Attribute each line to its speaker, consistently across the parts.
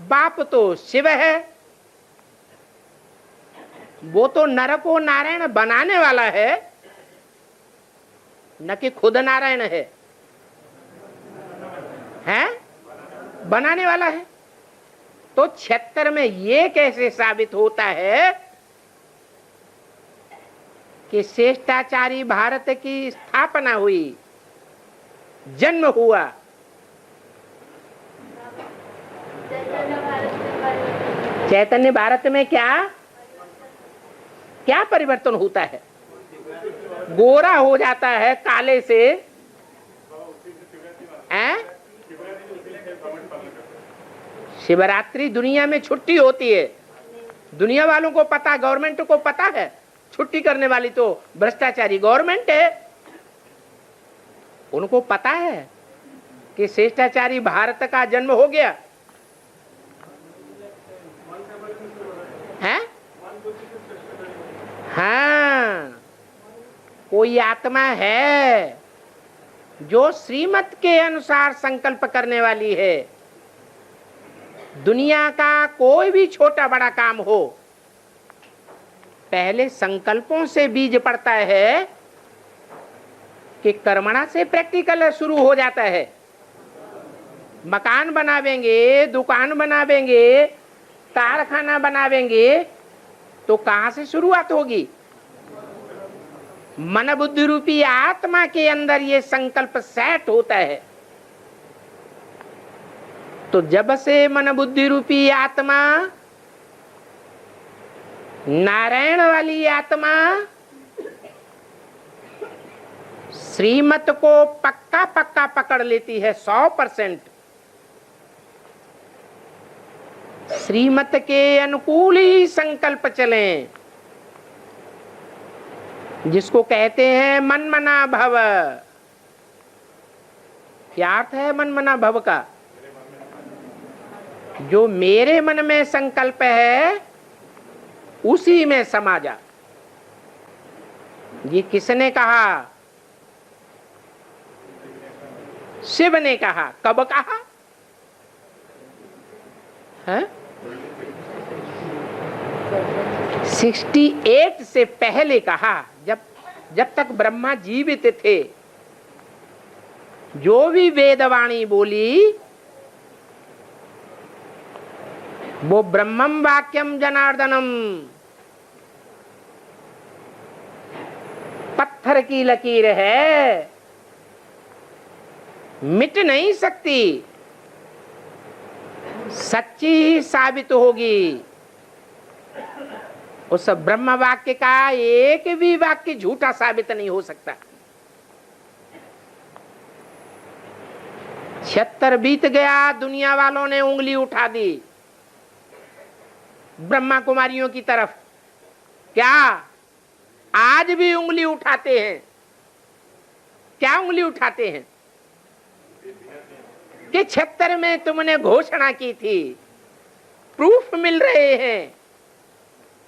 Speaker 1: बाप तो शिव है, वो तो नर को नारायण बनाने वाला है, न कि खुद नारायण है, हैं? बनाने वाला है। तो 76 में ये कैसे साबित होता है कि श्रेष्ठाचारी भारत की स्थापना हुई, जन्म हुआ? चैतन्य भारत में क्या क्या परिवर्तन होता है? गोरा हो जाता है काले से, हैं? शिवरात्रि दुनिया में छुट्टी होती है, दुनिया वालों को पता, गवर्नमेंट को पता है, छुट्टी करने वाली तो भ्रष्टाचारी गवर्नमेंट है। उनको पता है कि श्रेष्ठाचारी भारत का जन्म हो गया है। हाँ, कोई आत्मा है जो श्रीमत के अनुसार संकल्प करने वाली है। दुनिया का कोई भी छोटा बड़ा काम हो, पहले संकल्पों से बीज पड़ता है कि कर्मणा से प्रैक्टिकल शुरू हो जाता है। मकान बनावेंगे, दुकान बनावेंगे, कारखाना बनावेंगे, तो कहां से शुरुआत होगी? मन बुद्धि रूपी आत्मा के अंदर ये संकल्प सेट होता है। तो जब से मन बुद्धि रूपी आत्मा, नारायण वाली आत्मा, श्रीमत को पक्का पक्का पकड़ लेती है 100%, श्रीमत के अनुकूल ही संकल्प चलें, जिसको कहते हैं मन मना भव। क्या अर्थ है मन मना भव का? जो मेरे मन में संकल्प है उसी में समा जा। ये किसने कहा? शिव ने कहा। कब कहा है? 68 से पहले कहा, जब तक ब्रह्मा जीवित थे। जो भी वेदवाणी बोली वो ब्रह्मम वाक्यम जनार्दनम, पत्थर की लकीर है, मिट नहीं सकती, सच्ची ही साबित होगी। उस ब्रह्म वाक्य का एक भी वाक्य झूठा साबित नहीं हो सकता। 76 बीत गया, दुनिया वालों ने उंगली उठा दी ब्रह्मा कुमारियों की तरफ। क्या आज भी उंगली उठाते हैं? क्या उंगली उठाते हैं? कि 76 में तुमने घोषणा की थी, प्रूफ मिल रहे हैं,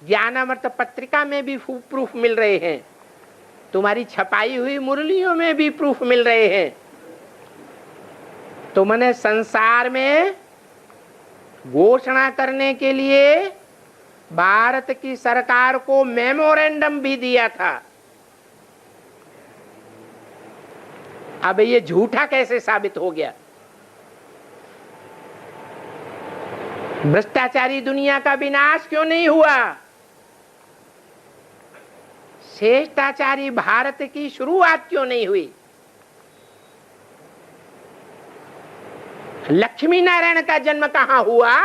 Speaker 1: ज्ञानामृत पत्रिका में भी प्रूफ मिल रहे हैं, तुम्हारी छपाई हुई मुरलियों में भी प्रूफ मिल रहे हैं। तुमने संसार में घोषणा करने के लिए भारत की सरकार को मेमोरेंडम भी दिया था। अब ये झूठा कैसे साबित हो गया? भ्रष्टाचारी दुनिया का विनाश क्यों नहीं हुआ? श्रेष्ठाचारी भारत की शुरुआत क्यों नहीं हुई? लक्ष्मी नारायण का जन्म कहां हुआ?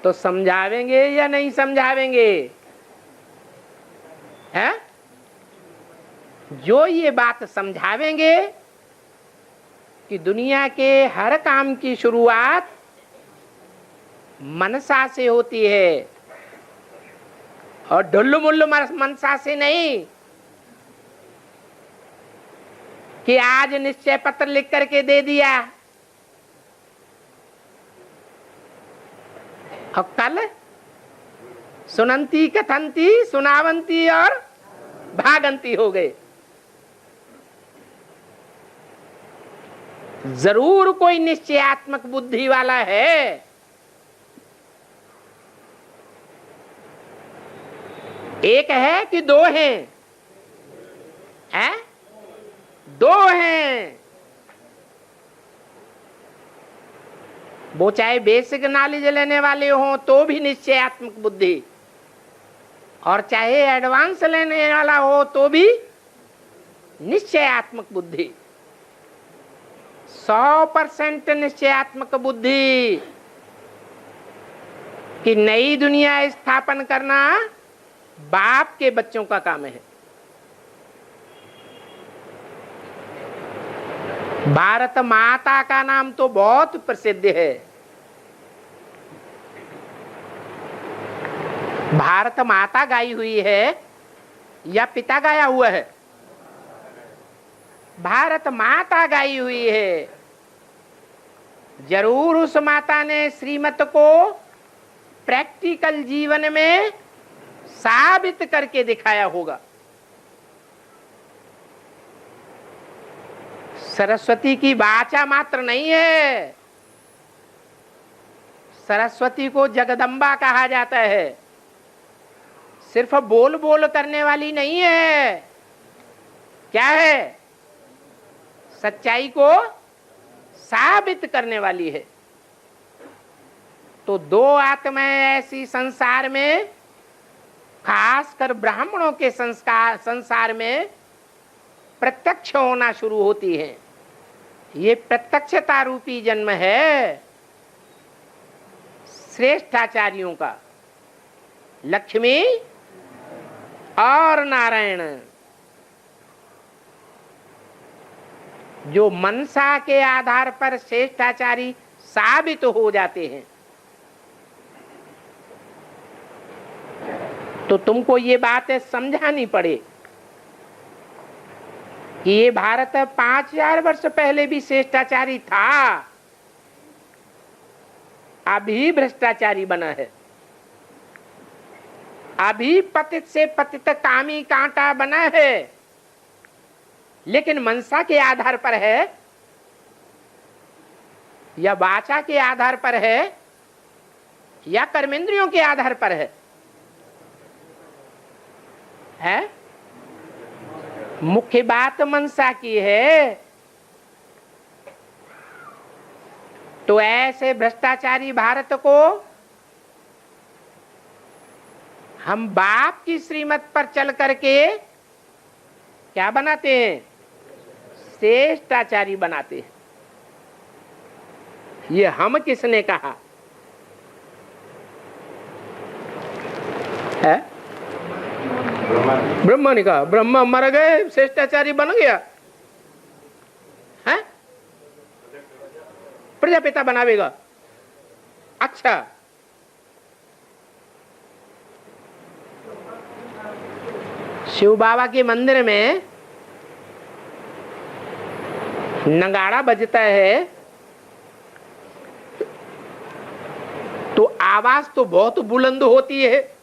Speaker 1: तो समझावेंगे या नहीं समझावेंगे? है? जो ये बात समझावेंगे कि दुनिया के हर काम की शुरुआत मनसा से होती है और ढुल्लु मुल्लु मनसा से नहीं, कि आज निश्चय पत्र लिख करके दे दिया और कल सुनंती कथंती सुनावंती और भागंती हो गए। जरूर कोई निश्चयात्मक बुद्धि वाला है। एक है कि दो हैं? हैं? दो हैं। वो चाहे बेसिक नॉलेज लेने वाले हों तो भी निश्चयात्मक बुद्धि, और चाहे एडवांस लेने वाला हो तो भी निश्चयात्मक बुद्धि। 100% निश्चयात्मक बुद्धि कि नई दुनिया स्थापन करना बाप के बच्चों का काम है। भारत माता का नाम तो बहुत प्रसिद्ध है। भारत माता गाई हुई है या पिता गाया हुआ है? भारत माता गाई हुई है। जरूर उस माता ने श्रीमत को प्रैक्टिकल जीवन में साबित करके दिखाया होगा। सरस्वती की वाचा मात्र नहीं है, सरस्वती को जगदम्बा कहा जाता है। सिर्फ बोल बोल करने वाली नहीं है, क्या है? सच्चाई को साबित करने वाली है। तो दो आत्माएं ऐसी संसार में, खासकर ब्राह्मणों के संसार में प्रत्यक्ष होना शुरू होती है। ये प्रत्यक्षता रूपी जन्म है श्रेष्ठाचार्यों का, लक्ष्मी और नारायण। जो मनसा के आधार पर श्रेष्ठाचारी साबित हो जाते हैं। तो तुमको ये बातें समझानी पड़े कि ये भारत 5000 वर्ष पहले भी श्रेष्ठाचारी था, अभी भ्रष्टाचारी बना है, अभी पतित से पतित कामी कांटा बना है। लेकिन मनसा के आधार पर है या वाचा के आधार पर है या कर्मेंद्रियों के आधार पर है? मुख्य बात मनसा की है। तो ऐसे भ्रष्टाचारी भारत को हम बाप की श्रीमत पर चल करके क्या बनाते हैं? श्रेष्ठाचारी बनाते हैं। ये हम किसने कहा है? ब्रह्मा ने कहा। ब्रह्मा मर गए, श्रेष्ठाचारी बन गया है? प्रजापिता बनावेगा। अच्छा, शिव बाबा के मंदिर में नगाड़ा बजता है तो आवाज तो बहुत बुलंद होती है,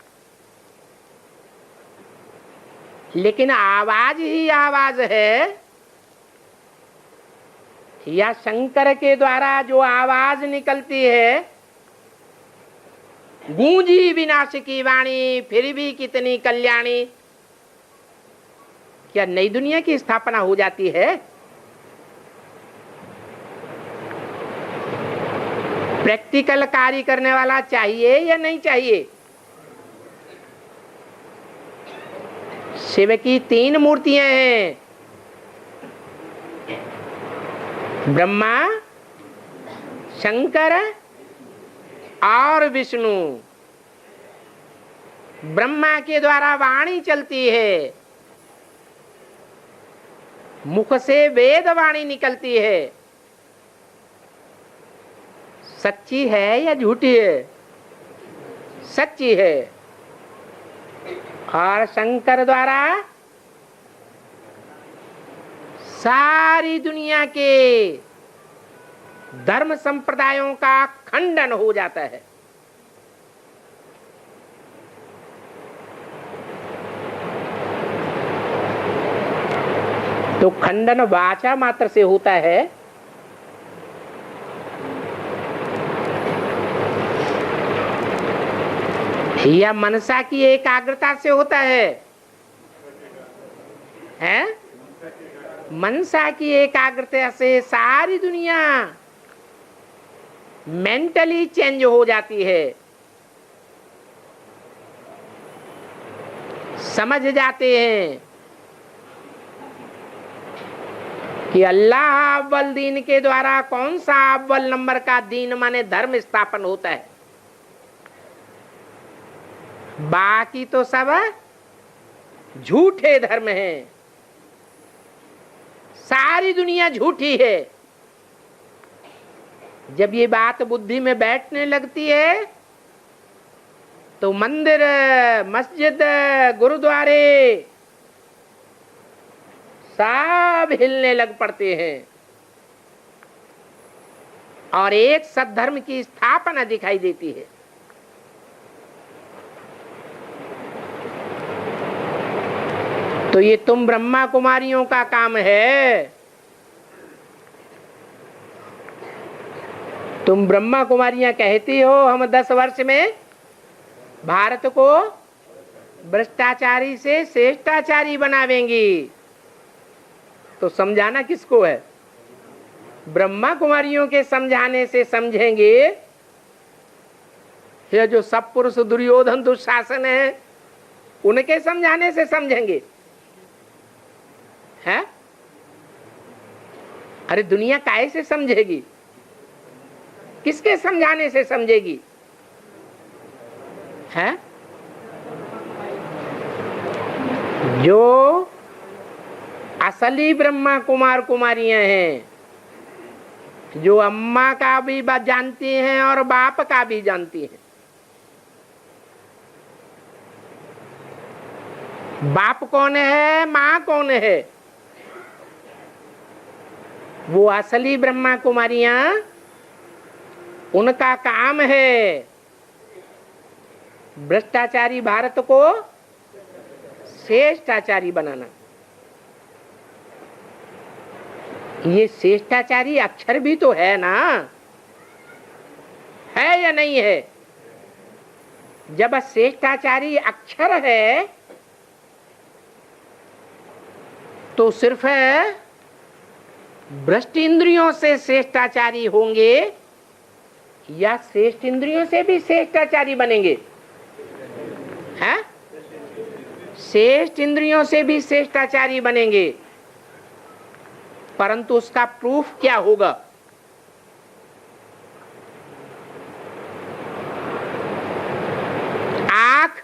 Speaker 1: लेकिन आवाज ही आवाज है या शंकर के द्वारा जो आवाज निकलती है, गूंजी विनाश की वाणी फिर भी कितनी कल्याणी, क्या नई दुनिया की स्थापना हो जाती है? प्रैक्टिकल कार्य करने वाला चाहिए या नहीं चाहिए? शिव की 3 मूर्तियां हैं, ब्रह्मा, शंकर और विष्णु। ब्रह्मा के द्वारा वाणी चलती है, मुख से वेद वाणी निकलती है। सच्ची है या झूठी है? सच्ची है। और शंकर द्वारा सारी दुनिया के धर्म संप्रदायों का खंडन हो जाता है। तो खंडन वाचा मात्र से होता है या मनसा की एकाग्रता से होता है? हैं? मनसा की एकाग्रता से सारी दुनिया मेंटली चेंज हो जाती है। समझ जाते हैं कि अल्लाह अव्वल दीन के द्वारा कौन सा अव्वल नंबर का दीन माने धर्म स्थापन होता है। बाकी तो सब झूठे धर्म हैं, सारी दुनिया झूठी है। जब ये बात बुद्धि में बैठने लगती है तो मंदिर, मस्जिद, गुरुद्वारे सब हिलने लग पड़ते हैं और एक सद्धर्म की स्थापना दिखाई देती है। तो ये तुम ब्रह्मा कुमारियों का काम है। तुम ब्रह्मा कुमारियां कहती हो हम 10 वर्ष में भारत को भ्रष्टाचारी से श्रेष्ठाचारी बनावेंगी। तो समझाना किसको है? ब्रह्मा कुमारियों के समझाने से समझेंगे ये जो सब पुरुष दुर्योधन दुशासन है उनके समझाने से समझेंगे? है? अरे दुनिया काहे से समझेगी? किसके समझाने से समझेगी? है? जो असली ब्रह्मा कुमार कुमारियां हैं, जो अम्मा का भी जानती हैं और बाप का भी जानती हैं। बाप कौन है, माँ कौन है? वो असली ब्रह्मा कुमारियां, उनका काम है भ्रष्टाचारी भारत को श्रेष्ठाचारी बनाना। ये श्रेष्ठाचारी अक्षर भी तो है ना, है या नहीं है? जब श्रेष्ठाचारी अक्षर है तो सिर्फ भ्रष्ट इंद्रियों से श्रेष्ठाचारी होंगे या श्रेष्ठ इंद्रियों से भी श्रेष्ठाचारी बनेंगे? हैं? श्रेष्ठ इंद्रियों से भी श्रेष्ठाचारी बनेंगे, परंतु उसका प्रूफ क्या होगा? आंख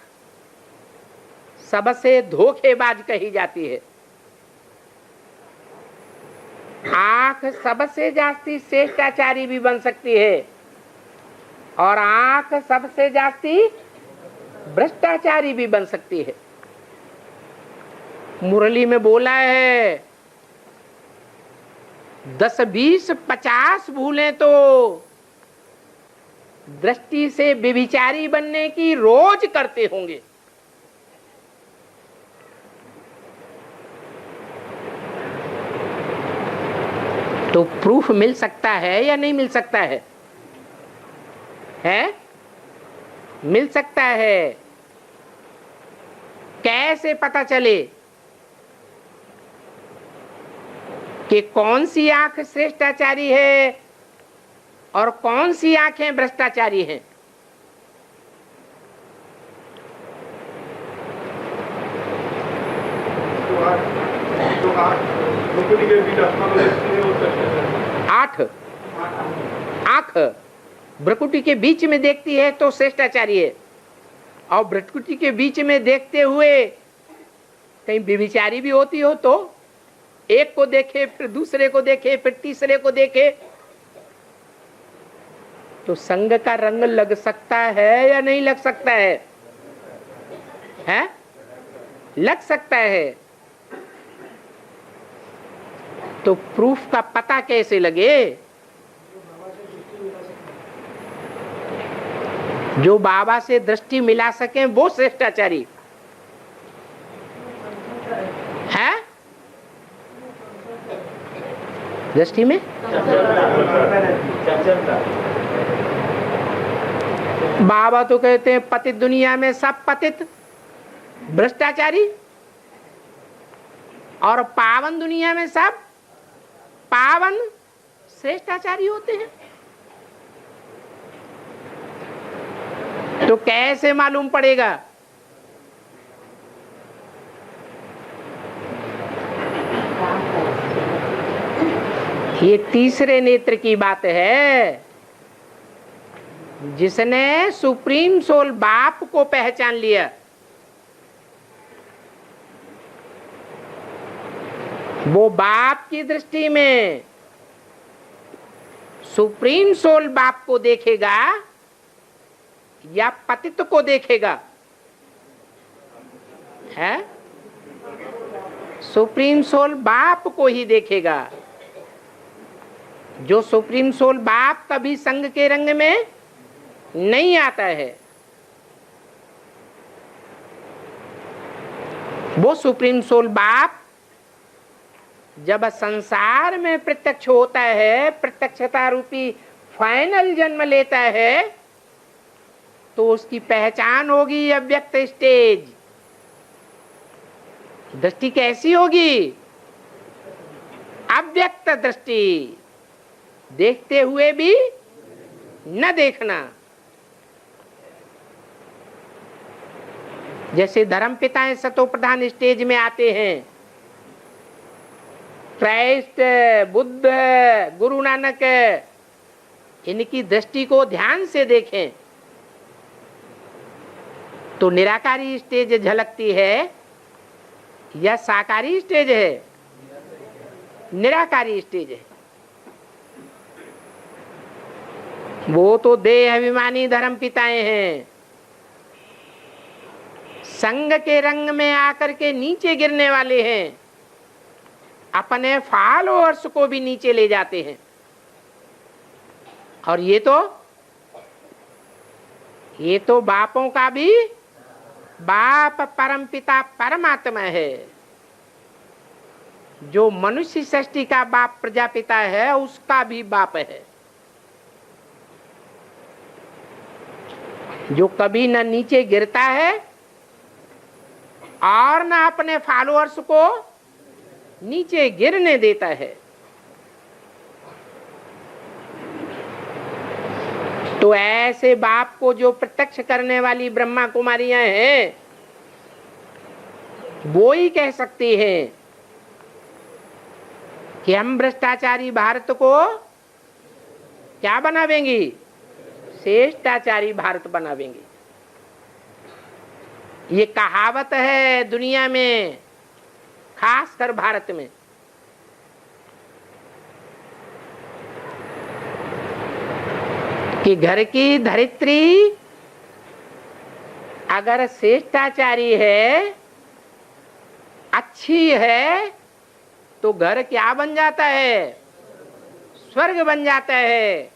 Speaker 1: सबसे धोखेबाज कही जाती है। आंख सबसे जास्ती श्रेष्ठाचारी भी बन सकती है और आंख सबसे जास्ती भ्रष्टाचारी भी बन सकती है। मुरली में बोला है 10, 20, 50 भूलें तो दृष्टि से व्यभिचारी बनने की रोज करते होंगे। तो प्रूफ मिल सकता है या नहीं मिल सकता है? है? मिल सकता है। कैसे पता चले कि कौन सी आंख श्रेष्ठाचारी है और कौन सी आंखें भ्रष्टाचारी हैं? आठ आंख भ्रकुटी के बीच में देखती है तो श्रेष्ठाचारी है, और भ्रकुटी के बीच में देखते हुए कहीं व्यभिचारी भी होती हो तो एक को देखे, फिर दूसरे को देखे, फिर तीसरे को देखे, तो संग का रंग लग सकता है या नहीं लग सकता है? हैं? लग सकता है। तो प्रूफ का पता कैसे लगे? जो बाबा से दृष्टि मिला सके वो श्रेष्ठाचारी है। दृष्टि में बाबा तो कहते हैं पतित दुनिया में सब पतित भ्रष्टाचारी, और पावन दुनिया में सब पावन श्रेष्ठाचारी होते हैं। तो कैसे मालूम पड़ेगा? ये तीसरे नेत्र की बात है। जिसने सुप्रीम सोल बाप को पहचान लिया, वो बाप की दृष्टि में सुप्रीम सोल बाप को देखेगा या पतित को देखेगा? है सुप्रीम सोल बाप को ही देखेगा। जो सुप्रीम सोल बाप कभी संग के रंग में नहीं आता है, वो सुप्रीम सोल बाप जब संसार में प्रत्यक्ष होता है, प्रत्यक्षता रूपी फाइनल जन्म लेता है, तो उसकी पहचान होगी अव्यक्त स्टेज। दृष्टि कैसी होगी? अव्यक्त दृष्टि, देखते हुए भी न देखना। जैसे धर्म पिताएं सतो प्रधान स्टेज में आते हैं, क्राइस्ट, बुद्ध, गुरु नानक, इनकी दृष्टि को ध्यान से देखें तो निराकारी स्टेज झलकती है या साकारी स्टेज है? निराकारी स्टेज है। वो तो देह अभिमानी धर्म पिताएं हैं, संग के रंग में आकर के नीचे गिरने वाले हैं, अपने फॉलोअर्स को भी नीचे ले जाते हैं। और ये तो बापों का भी बाप परम पिता परमात्मा है। जो मनुष्य सृष्टि का बाप प्रजापिता है, उसका भी बाप है, जो कभी न नीचे गिरता है और न अपने फॉलोअर्स को नीचे गिरने देता है। तो ऐसे बाप को जो प्रत्यक्ष करने वाली ब्रह्मा कुमारियां हैं, वो ही कह सकती हैं कि हम भ्रष्टाचारी भारत को क्या बनावेंगी? श्रेष्ठाचारी भारत बनावेंगे। ये कहावत है दुनिया में, खासकर भारत में। कि घर की धरित्री अगर श्रेष्ठाचारी है, अच्छी है, तो घर क्या बन जाता है? स्वर्ग बन जाता है।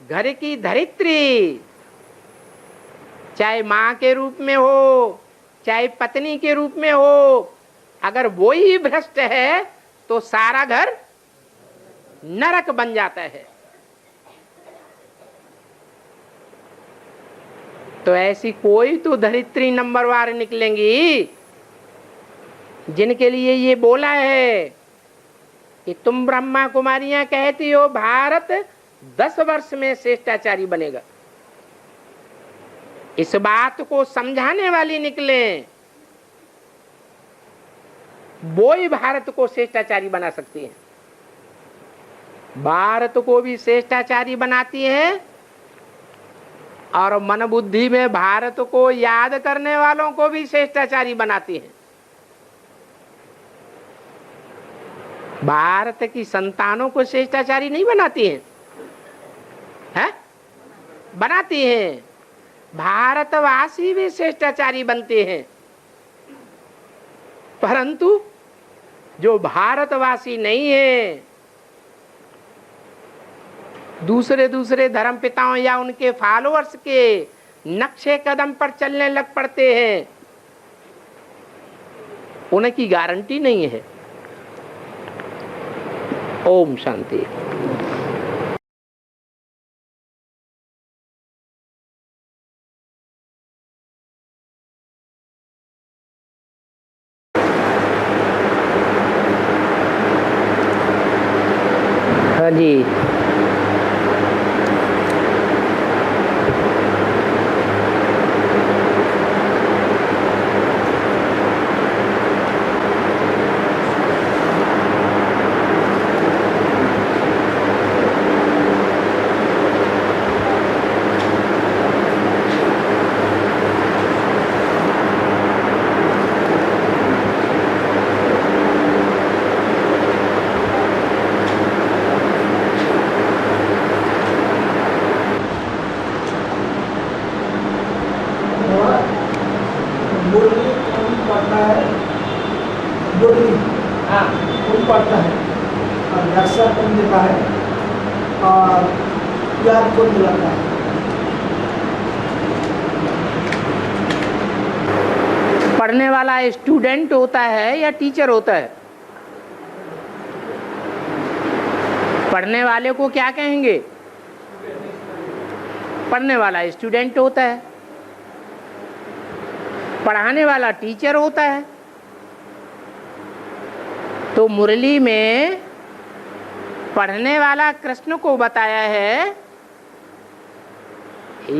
Speaker 1: घर की धरित्री चाहे मां के रूप में हो, चाहे पत्नी के रूप में हो, अगर वो ही भ्रष्ट है तो सारा घर नरक बन जाता है। तो ऐसी कोई तो धरित्री नंबरवार निकलेंगी जिनके लिए ये बोला है कि तुम ब्रह्मा कुमारियां कहती हो भारत 10 वर्ष में श्रेष्ठाचारी बनेगा। इस बात को समझाने वाली निकले, वो ही भारत को श्रेष्ठाचारी बना सकती है। भारत को भी श्रेष्ठाचारी बनाती है और मन बुद्धि में भारत को याद करने वालों को भी श्रेष्ठाचारी बनाती है। भारत की संतानों को श्रेष्ठाचारी नहीं बनाती है, है? बनाती हैं। भारतवासी भी श्रेष्ठाचारी बनते हैं, परंतु जो भारतवासी नहीं है, दूसरे धर्म पिताओं या उनके फॉलोअर्स के नक्शे कदम पर चलने लग पड़ते हैं, उनकी गारंटी नहीं है। ओम शांति। हाँ जी।
Speaker 2: मुरली कौन पढ़ता है? मुरली
Speaker 1: हाँ,
Speaker 2: कौन पढ़ता है और व्याख्या कौन देता है और याद कौन दिलाता है?
Speaker 1: पढ़ने वाला स्टूडेंट होता है या टीचर होता है? पढ़ने वाले को क्या कहेंगे? पढ़ने वाला स्टूडेंट होता है, पढ़ाने वाला टीचर होता है। तो मुरली में पढ़ने वाला कृष्ण को बताया है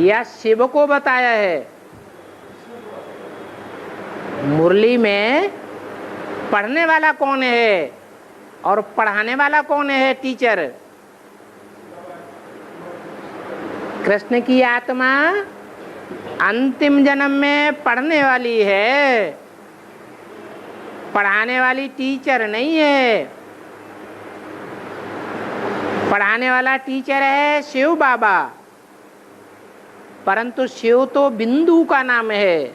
Speaker 1: या शिव को बताया है? मुरली में पढ़ने वाला कौन है और पढ़ाने वाला कौन है? टीचर। कृष्ण की आत्मा अंतिम जन्म में पढ़ने वाली है, पढ़ाने वाली टीचर नहीं है। पढ़ाने वाला टीचर है शिव बाबा, परंतु शिव तो बिंदु का नाम है।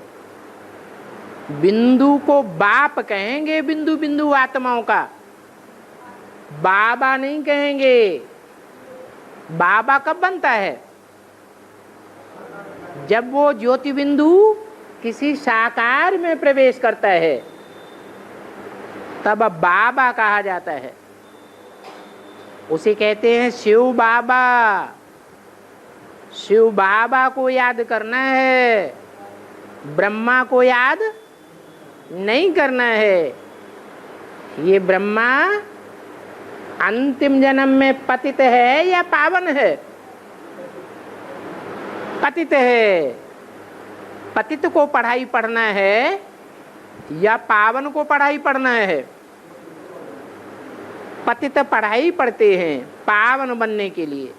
Speaker 1: बिंदु को बाप कहेंगे, बिंदु बिंदु आत्माओं का, बाबा नहीं कहेंगे। बाबा कब बनता है? जब वो ज्योति बिंदु किसी साकार में प्रवेश करता है, तब बाबा कहा जाता है। उसे कहते हैं शिव बाबा। शिव बाबा को याद करना है, ब्रह्मा को याद नहीं करना है। ये ब्रह्मा अंतिम जन्म में पतित है या पावन है? पतित है। पतित को पढ़ाई पढ़ना है या पावन को पढ़ाई पढ़ना है? पतित पढ़ाई पढ़ते हैं पावन बनने के लिए।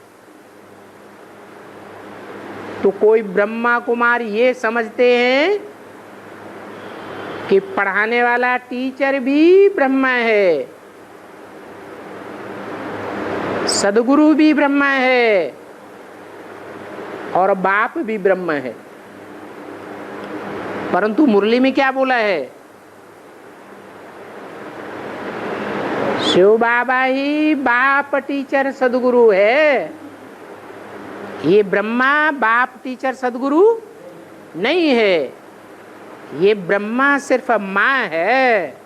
Speaker 1: तो कोई ब्रह्मा कुमार ये समझते हैं कि पढ़ाने वाला टीचर भी ब्रह्मा है, सदगुरु भी ब्रह्मा है और बाप भी ब्रह्म है। परंतु मुरली में क्या बोला है? शिव बाबा ही बाप टीचर सदगुरु है। ये ब्रह्मा बाप टीचर सदगुरु नहीं है। ये ब्रह्मा सिर्फ माँ है,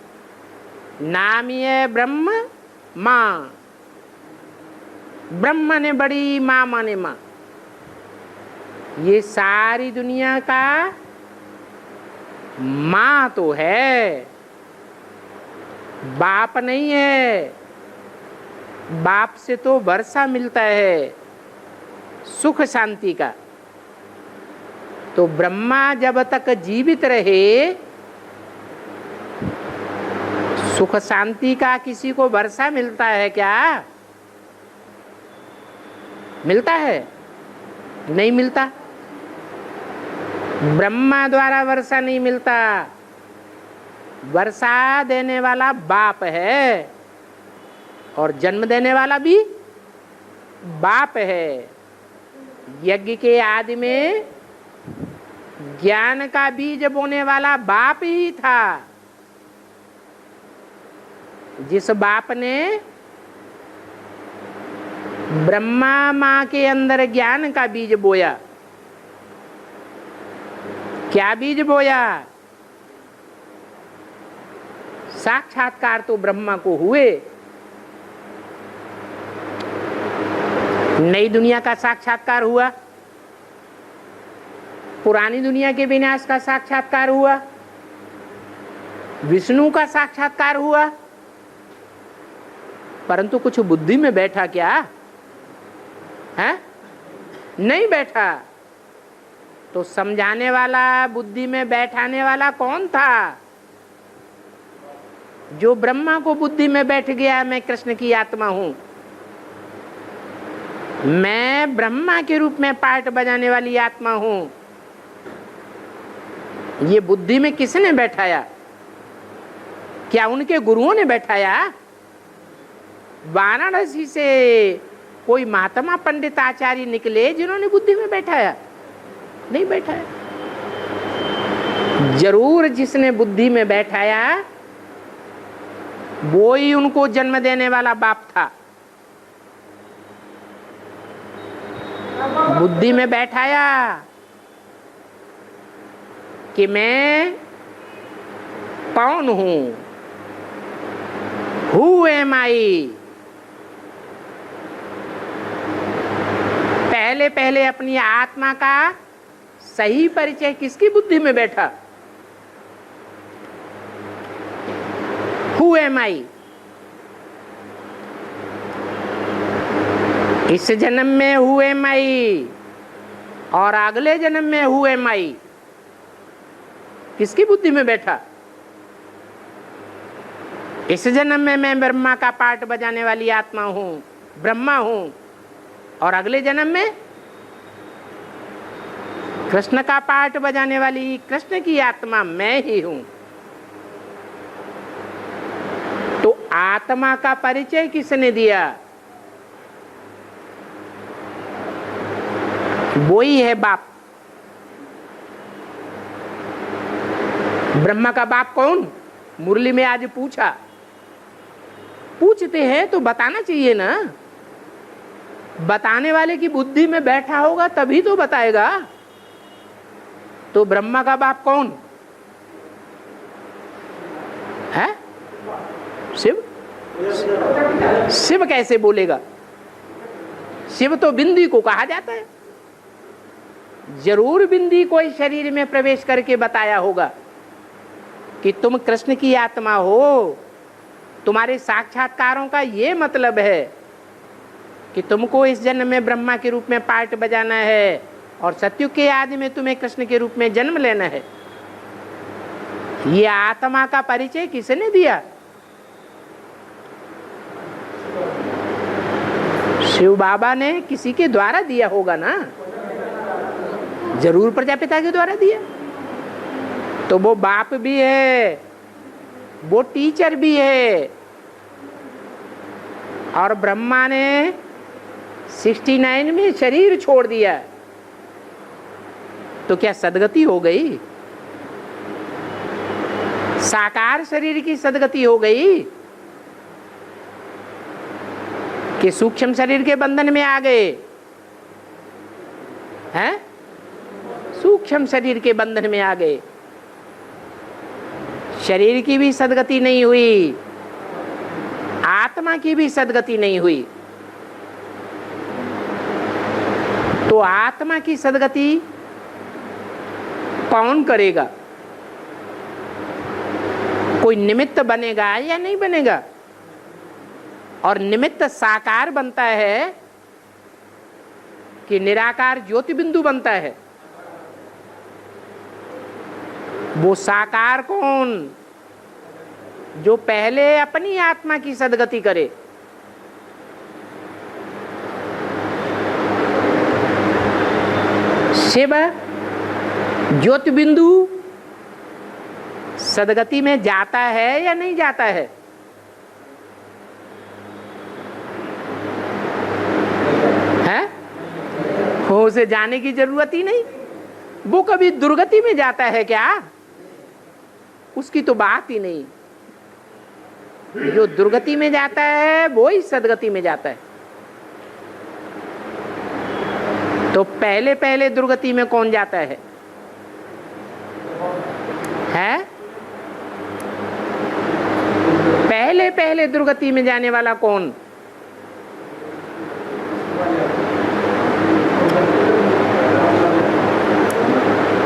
Speaker 1: नाम ही है ब्रह्म माँ। ब्रह्म ने बड़ी, माँ माने माँ। ये सारी दुनिया का माँ तो है, बाप नहीं है। बाप से तो वर्षा मिलता है सुख शांति का। तो ब्रह्मा जब तक जीवित रहे, सुख शांति का किसी को वर्षा मिलता है क्या? मिलता है? नहीं मिलता। ब्रह्मा द्वारा वर्षा नहीं मिलता। वर्षा देने वाला बाप है और जन्म देने वाला भी बाप है। यज्ञ के आदि में ज्ञान का बीज बोने वाला बाप ही था। जिस बाप ने ब्रह्मा माँ के अंदर ज्ञान का बीज बोया। क्या बीज बोया? साक्षात्कार तो ब्रह्मा को हुए। नई दुनिया का साक्षात्कार हुआ, पुरानी दुनिया के विनाश का साक्षात्कार हुआ, विष्णु का साक्षात्कार हुआ। परंतु कुछ बुद्धि में बैठा क्या है? नहीं बैठा। तो समझाने वाला, बुद्धि में बैठाने वाला कौन था? जो ब्रह्मा को बुद्धि में बैठ गया मैं कृष्ण की आत्मा हूं, मैं ब्रह्मा के रूप में पार्ट बजाने वाली आत्मा हूं। ये बुद्धि में किसने बैठाया? क्या उनके गुरुओं ने बैठाया? वाराणसी से कोई महात्मा पंडित आचार्य निकले जिन्होंने बुद्धि में बैठाया? नहीं बैठाया। जरूर जिसने बुद्धि में बैठाया वो ही उनको जन्म देने वाला बाप था। बुद्धि में बैठाया कि मैं कौन हूं, हु एम आई। पहले पहले अपनी आत्मा का सही परिचय किसकी बुद्धि में बैठा? हु एम आई। इस जन्म में हु एम आई और अगले जन्म में हु एम आई, किसकी बुद्धि में बैठा? इस जन्म में मैं ब्रह्मा का पार्ट बजाने वाली आत्मा हूं, ब्रह्मा हूं, और अगले जन्म में कृष्ण का पार्ट बजाने वाली कृष्ण की आत्मा मैं ही हूं। तो आत्मा का परिचय किसने दिया? वो ही है बाप। ब्रह्मा का बाप कौन? मुरली में आज पूछा। पूछते हैं तो बताना चाहिए ना। बताने वाले की बुद्धि में बैठा होगा तभी तो बताएगा। तो ब्रह्मा का बाप कौन है? शिव। शिव कैसे बोलेगा? शिव तो बिंदी को कहा जाता है। जरूर बिंदी कोई शरीर में प्रवेश करके बताया होगा कि तुम कृष्ण की आत्मा हो। तुम्हारे साक्षात्कारों का ये मतलब है कि तुमको इस जन्म में ब्रह्मा के रूप में पार्ट बजाना है और सत्युग के आदि में तुम्हें कृष्ण के रूप में जन्म लेना है। ये आत्मा का परिचय किसने दिया? शिव बाबा ने किसी के द्वारा दिया होगा ना। जरूर प्रजापिता के द्वारा दिया। तो वो बाप भी है, वो टीचर भी है। और ब्रह्मा ने 69 में शरीर छोड़ दिया तो क्या सदगति हो गई? साकार शरीर की सदगति हो गई कि सूक्ष्म शरीर के बंधन में आ गए हैं? सूक्ष्म शरीर के बंधन में आ गए। शरीर की भी सदगति नहीं हुई, आत्मा की भी सदगति नहीं हुई। तो आत्मा की सदगति कौन करेगा? कोई निमित्त बनेगा या नहीं बनेगा? और निमित्त साकार बनता है कि निराकार ज्योति बिंदु बनता है? वो साकार कौन? जो पहले अपनी आत्मा की सदगति करे। शिव ज्योति बिंदु सदगति में जाता है या नहीं जाता है? उसे जाने की जरूरत ही नहीं। वो कभी दुर्गति में जाता है क्या? उसकी तो बात ही नहीं। जो दुर्गति में जाता है वो ही सदगति में जाता है। तो पहले पहले दुर्गति में कौन जाता है? पहले पहले दुर्गति में जाने वाला कौन?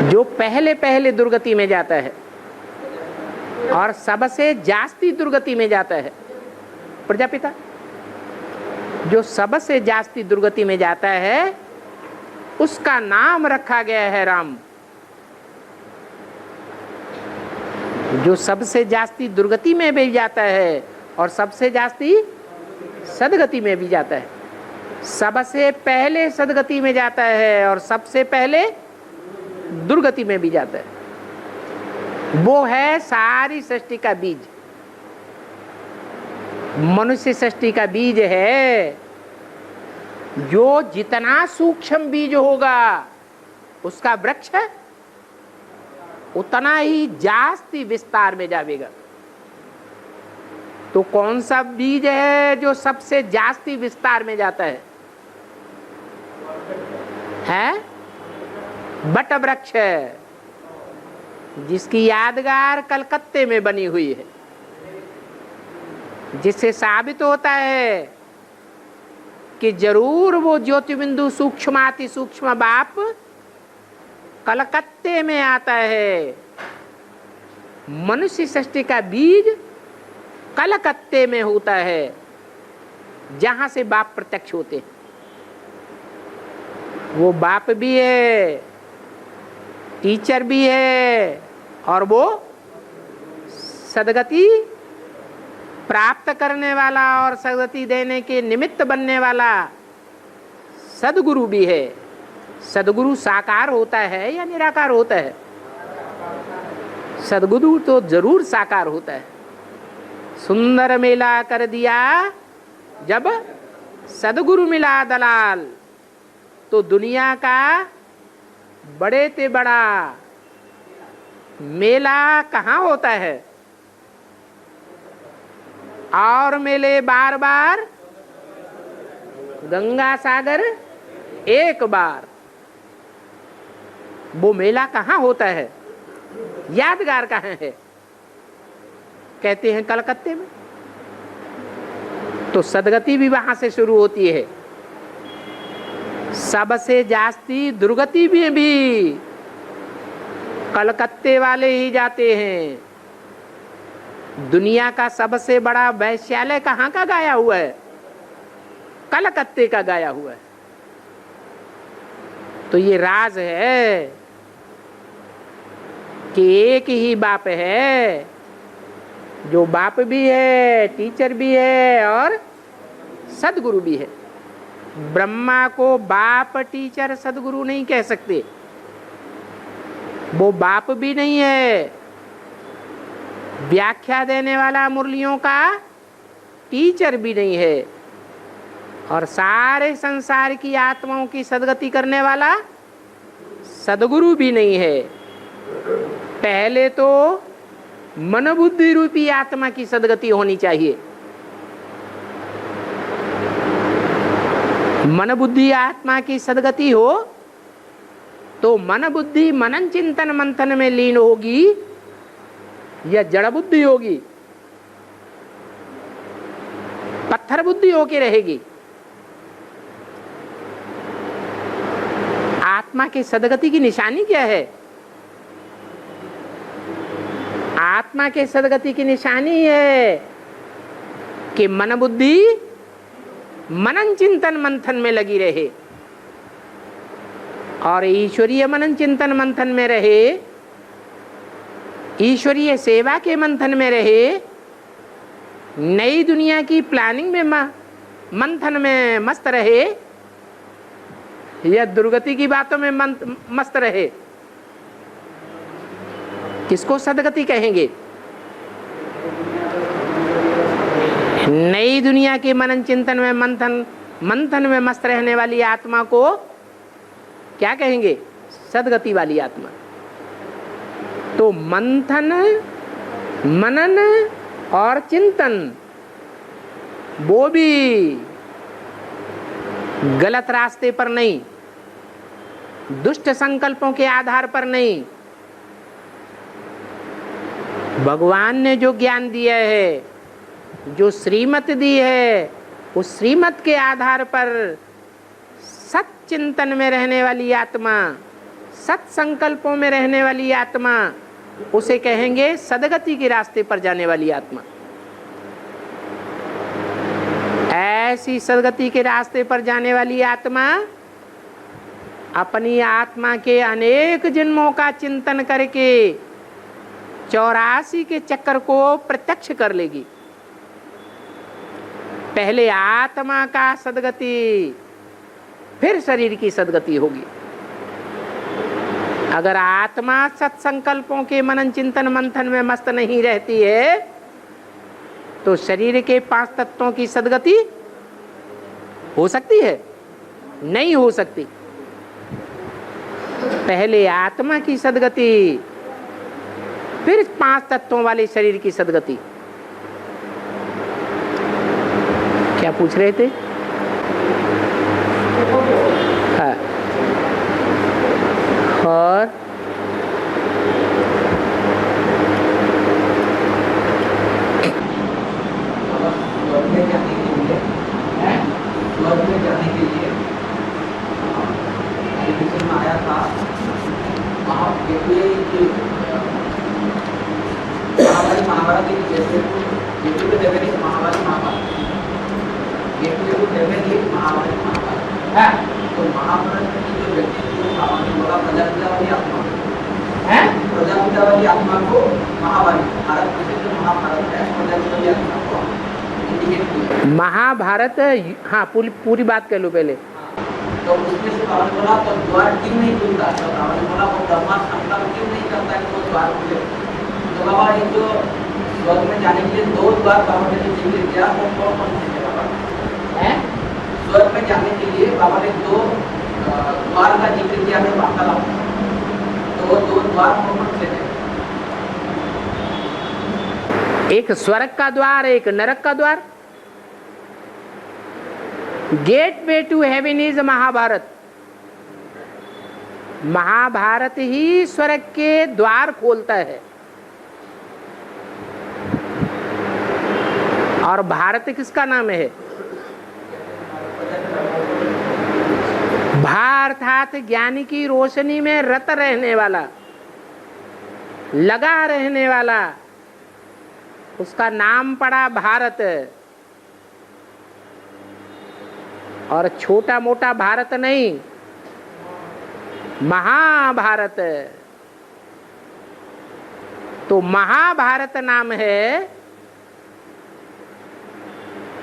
Speaker 1: जो पहले पहले दुर्गति में जाता है और सबसे जास्ती दुर्गति में जाता है, प्रजापिता। जो सबसे जास्ती दुर्गति में जाता है उसका नाम रखा गया है राम। जो सबसे जास्ती दुर्गति में भी जाता है और सबसे जास्ती सदगति में भी जाता है, सबसे पहले सदगति में जाता है और सबसे पहले दुर्गति में भी जाता है, वो है सारी सृष्टि का बीज। मनुष्य सृष्टि का बीज है। जो जितना सूक्ष्म बीज होगा उसका वृक्ष उतना ही जास्ती विस्तार में जाएगा। तो कौन सा बीज है जो सबसे जास्ती विस्तार में जाता है? बट वृक्ष है, जिसकी यादगार कलकत्ते में बनी हुई है, जिससे साबित होता है कि जरूर वो ज्योतिबिंदु सूक्ष्माति सूक्ष्म बाप कलकत्ते में आता है। मनुष्य सृष्टि का बीज कलकत्ते में होता है, जहां से बाप प्रत्यक्ष होते हैं। वो बाप भी है, टीचर भी है, और वो सदगति प्राप्त करने वाला और सदगति देने के निमित्त बनने वाला सदगुरु भी है। सदगुरु साकार होता है या निराकार होता है? सदगुरु तो जरूर साकार होता है। सुंदर मेला कर दिया जब सदगुरु मिला दलाल, तो दुनिया का बड़े ते बड़ा मेला कहाँ होता है? और मेले बार बार, गंगा सागर एक बार। वो मेला कहाँ होता है? यादगार कहाँ है? कहते हैं कलकत्ते में। तो सदगति भी वहां से शुरू होती है। सबसे जास्ती दुर्गति में भी कलकत्ते वाले ही जाते हैं। दुनिया का सबसे बड़ा वैश्यालय कहाँ का गाया हुआ है? कलकत्ते का गाया हुआ है। तो ये राज है कि एक ही बाप है, जो बाप भी है, टीचर भी है और सदगुरु भी है। ब्रह्मा को बाप, टीचर, सदगुरु नहीं कह सकते। वो बाप भी नहीं है, व्याख्या देने वाला मुरलियों का टीचर भी नहीं है, और सारे संसार की आत्माओं की सदगति करने वाला सदगुरु भी नहीं है। पहले तो मन बुद्धि रूपी आत्मा की सदगति होनी चाहिए। मन बुद्धि आत्मा की सदगति हो तो मन बुद्धि मनन चिंतन मंथन में लीन होगी या जड़ बुद्धि होगी? पत्थर बुद्धि होके रहेगी। आत्मा की सदगति की निशानी क्या है? आत्मा के सदगति की निशानी है कि मन बुद्धि मनन चिंतन मंथन में लगी रहे और ईश्वरीय मनन चिंतन मंथन में रहे, ईश्वरीय सेवा के मंथन में रहे, नई दुनिया की प्लानिंग में मंथन में मस्त रहे, या दुर्गति की बातों में मस्त रहे। किसको सदगति कहेंगे? नई दुनिया के मनन चिंतन में मंथन में मस्त रहने वाली आत्मा को क्या कहेंगे? सदगति वाली आत्मा। तो मंथन, मनन और चिंतन वो भी गलत रास्ते पर नहीं, दुष्ट संकल्पों के आधार पर नहीं। भगवान ने जो ज्ञान दिया है, जो श्रीमत दी है, उस श्रीमत के आधार पर सत चिंतन में रहने वाली आत्मा, सत संकल्पों में रहने वाली आत्मा, उसे कहेंगे सदगति के रास्ते पर जाने वाली आत्मा। ऐसी सदगति के रास्ते पर जाने वाली आत्मा अपनी आत्मा के अनेक जन्मों का चिंतन करके 84 के चक्कर को प्रत्यक्ष कर लेगी। पहले आत्मा का सदगति, फिर शरीर की सदगति होगी। अगर आत्मा सत्संकल्पों के मनन चिंतन मंथन में मस्त नहीं रहती है तो शरीर के 5 तत्वों की सदगति हो सकती है? नहीं हो सकती। पहले आत्मा की सदगति, फिर 5 तत्वों वाले शरीर की सदगति। क्या पूछ रहे थे? हाँ। और
Speaker 3: आया था महाभारत जैसे तो महाभारत की जो व्यक्ति बोला प्रजापिता वाली आत्मा है, प्रजापिता वाली आत्मा को महाभारत जो महाभारत है प्रजापिता वाली आत्मा को इंडिकेट किया।
Speaker 1: महाभारत, हाँ पूरी बात कर लो पहले।
Speaker 3: तो उसमें से रावण बोला तो द्वार क्यों नहीं खुलता? तो रावण बोला वो ब्रह्मा संकल्प क्यों नहीं करता कि वो द्वार खुले? तो बाबा ये जो स्वर्ग में जाने के लिए 2 द्वार बाबा ने जिक्र किया, वो कौन से थे बाबा? हैं? स्वर्ग में जाने के लिए बाबा ने 2 द्वार का जिक्र किया है वार्तालाप। तो वो 2 द्वार कौन से थे?
Speaker 1: एक स्वर्ग का द्वार, एक नरक का द्वार। Gateway to heaven is Mahabharata. Mahabharata ही स्वर्ग के द्वार खोलता है। और भारत किसका नाम है? भा अर्थात ज्ञान की रोशनी में रत रहने वाला, लगा रहने वाला, उसका नाम पड़ा भारत। और छोटा मोटा भारत नहीं, महाभारत। तो महाभारत नाम है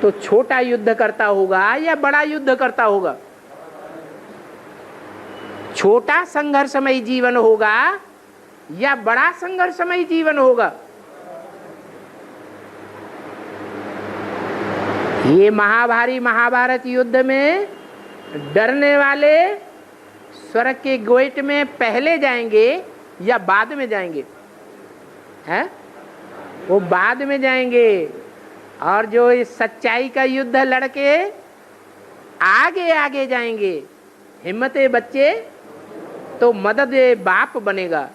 Speaker 1: तो छोटा युद्ध करता होगा या बड़ा युद्ध करता होगा? छोटा संघर्षमय जीवन होगा या बड़ा संघर्षमय जीवन होगा? ये महाभारी महाभारत युद्ध में डरने वाले स्वर्ग के गेट में पहले जाएंगे या बाद में जाएंगे? हैं? वो बाद में जाएंगे। और जो इस सच्चाई का युद्ध लड़के आगे आगे जाएंगे, हिम्मते बच्चे तो मदद बाप बनेगा।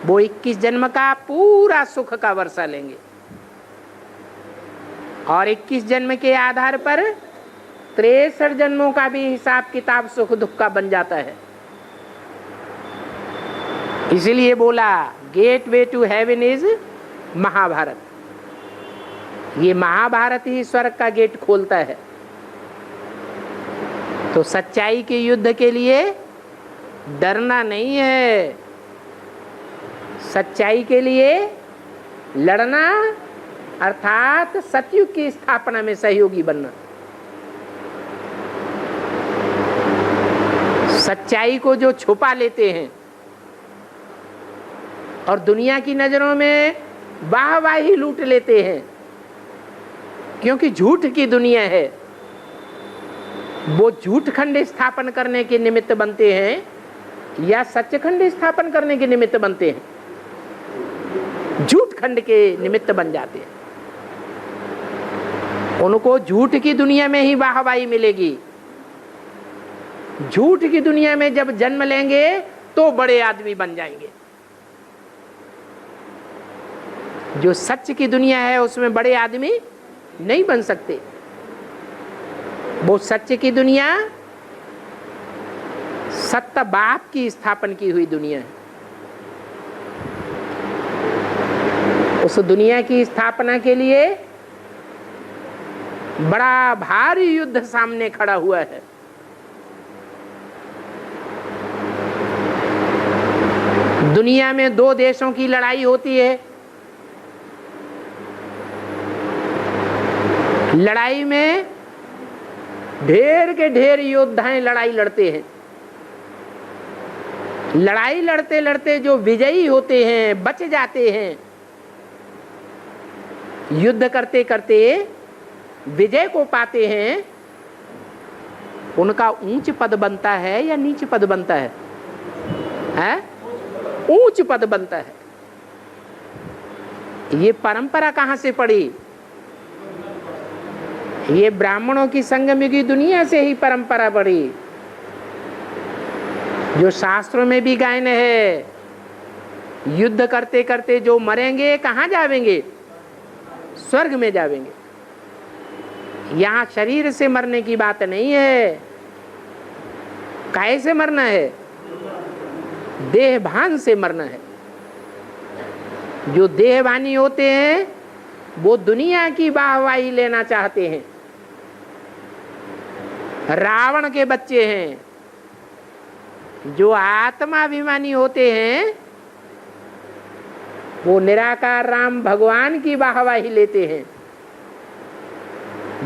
Speaker 1: वो 21 जन्म का पूरा सुख का वर्षा लेंगे और 21 जन्म के आधार पर 63 जन्मों का भी हिसाब किताब सुख दुख का बन जाता है। इसलिए बोला gateway to heaven is Mahabharat. ये महाभारत ही स्वर्ग का गेट खोलता है। तो सच्चाई के युद्ध के लिए डरना नहीं है, सच्चाई के लिए लड़ना अर्थात सतयुग की स्थापना में सहयोगी बनना। सच्चाई को जो छुपा लेते हैं और दुनिया की नजरों में वाहवाही लूट लेते हैं, क्योंकि झूठ की दुनिया है, वो झूठ खंड स्थापन करने के निमित्त बनते हैं या सच्चखंड स्थापन करने के निमित्त बनते हैं? झूठ खंड के निमित्त बन जाते हैं। उनको झूठ की दुनिया में ही वाहवाही मिलेगी। झूठ की दुनिया में जब जन्म लेंगे तो बड़े आदमी बन जाएंगे। जो सच की दुनिया है उसमें बड़े आदमी नहीं बन सकते। वो सच की दुनिया सत्य बाप की स्थापन की हुई दुनिया है। उस दुनिया की स्थापना के लिए बड़ा भारी युद्ध सामने खड़ा हुआ है। दुनिया में दो देशों की लड़ाई होती है। लड़ाई में ढेर के ढेर योद्धाएं लड़ाई लड़ते हैं। लड़ाई लड़ते लड़ते जो विजयी होते हैं, बच जाते हैं, युद्ध करते करते विजय को पाते हैं, उनका ऊंच पद बनता है या नीच पद बनता है? ऊंच पद बनता है। ये परंपरा कहां से पड़ी? ये ब्राह्मणों की संगमयुगी दुनिया से ही परंपरा पड़ी, जो शास्त्रों में भी गायन है। युद्ध करते करते जो मरेंगे कहां जावेंगे? स्वर्ग में जावेंगे। यहां शरीर से मरने की बात नहीं है। कैसे मरना है? देहभान से मरना है। जो देहभानी होते हैं वो दुनिया की वाहवाही लेना चाहते हैं। रावण के बच्चे हैं। जो आत्माभिमानी होते हैं वो निराकार राम भगवान की वाहवाही लेते हैं,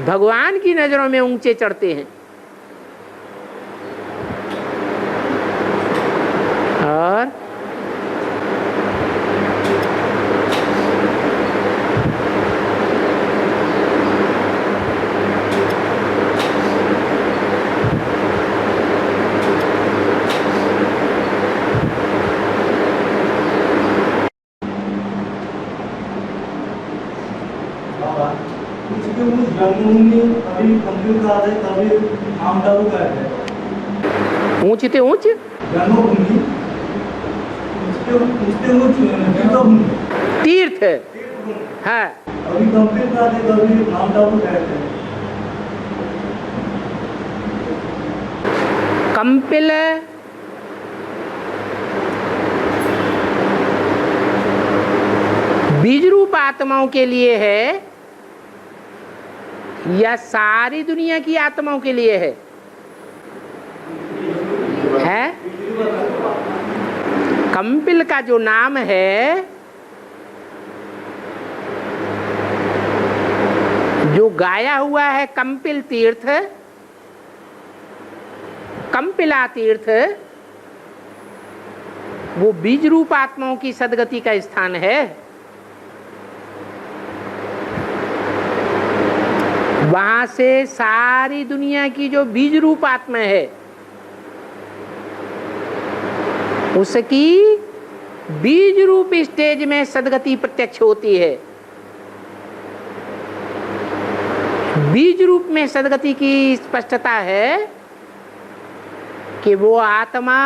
Speaker 1: भगवान की नजरों में ऊंचे चढ़ते हैं। और
Speaker 2: जन्मभूमि अभी कंप्यूटर का है, तभी नाम डालू का है।
Speaker 1: ऊंच ते ऊंच
Speaker 2: जन्मभूमि उसके ऊंच तीर्थभूमि,
Speaker 1: तीर्थ है।
Speaker 2: अभी कंप्यूटर का है, तभी नाम डालू का है।
Speaker 1: कंपिल बीज रूप आत्माओं के लिए है या सारी दुनिया की आत्माओं के लिए है? कंपिल का जो नाम है, जो गाया हुआ है कंपिल तीर्थ, कंपिला तीर्थ, वो बीज रूप आत्माओं की सदगति का स्थान है। वहां से सारी दुनिया की जो बीज रूप आत्मा है उसकी बीज रूप स्टेज में सदगति प्रत्यक्ष होती है। बीज रूप में सदगति की स्पष्टता है कि वो आत्मा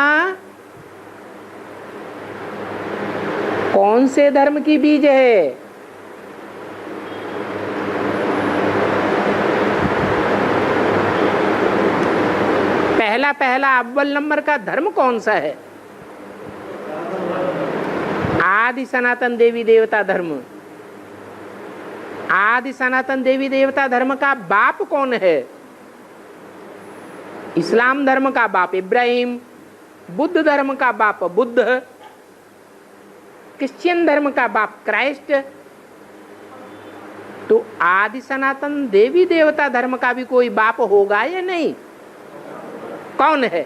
Speaker 1: कौन से धर्म की बीज है? पहला अव्वल नंबर का धर्म कौन सा है? आदि सनातन देवी देवता धर्म। आदि सनातन देवी देवता धर्म का बाप कौन है? इस्लाम धर्म का बाप इब्राहिम, बुद्ध धर्म का बाप बुद्ध, क्रिश्चियन धर्म का बाप क्राइस्ट। तो आदि सनातन देवी देवता धर्म का भी कोई बाप होगा या नहीं? कौन है?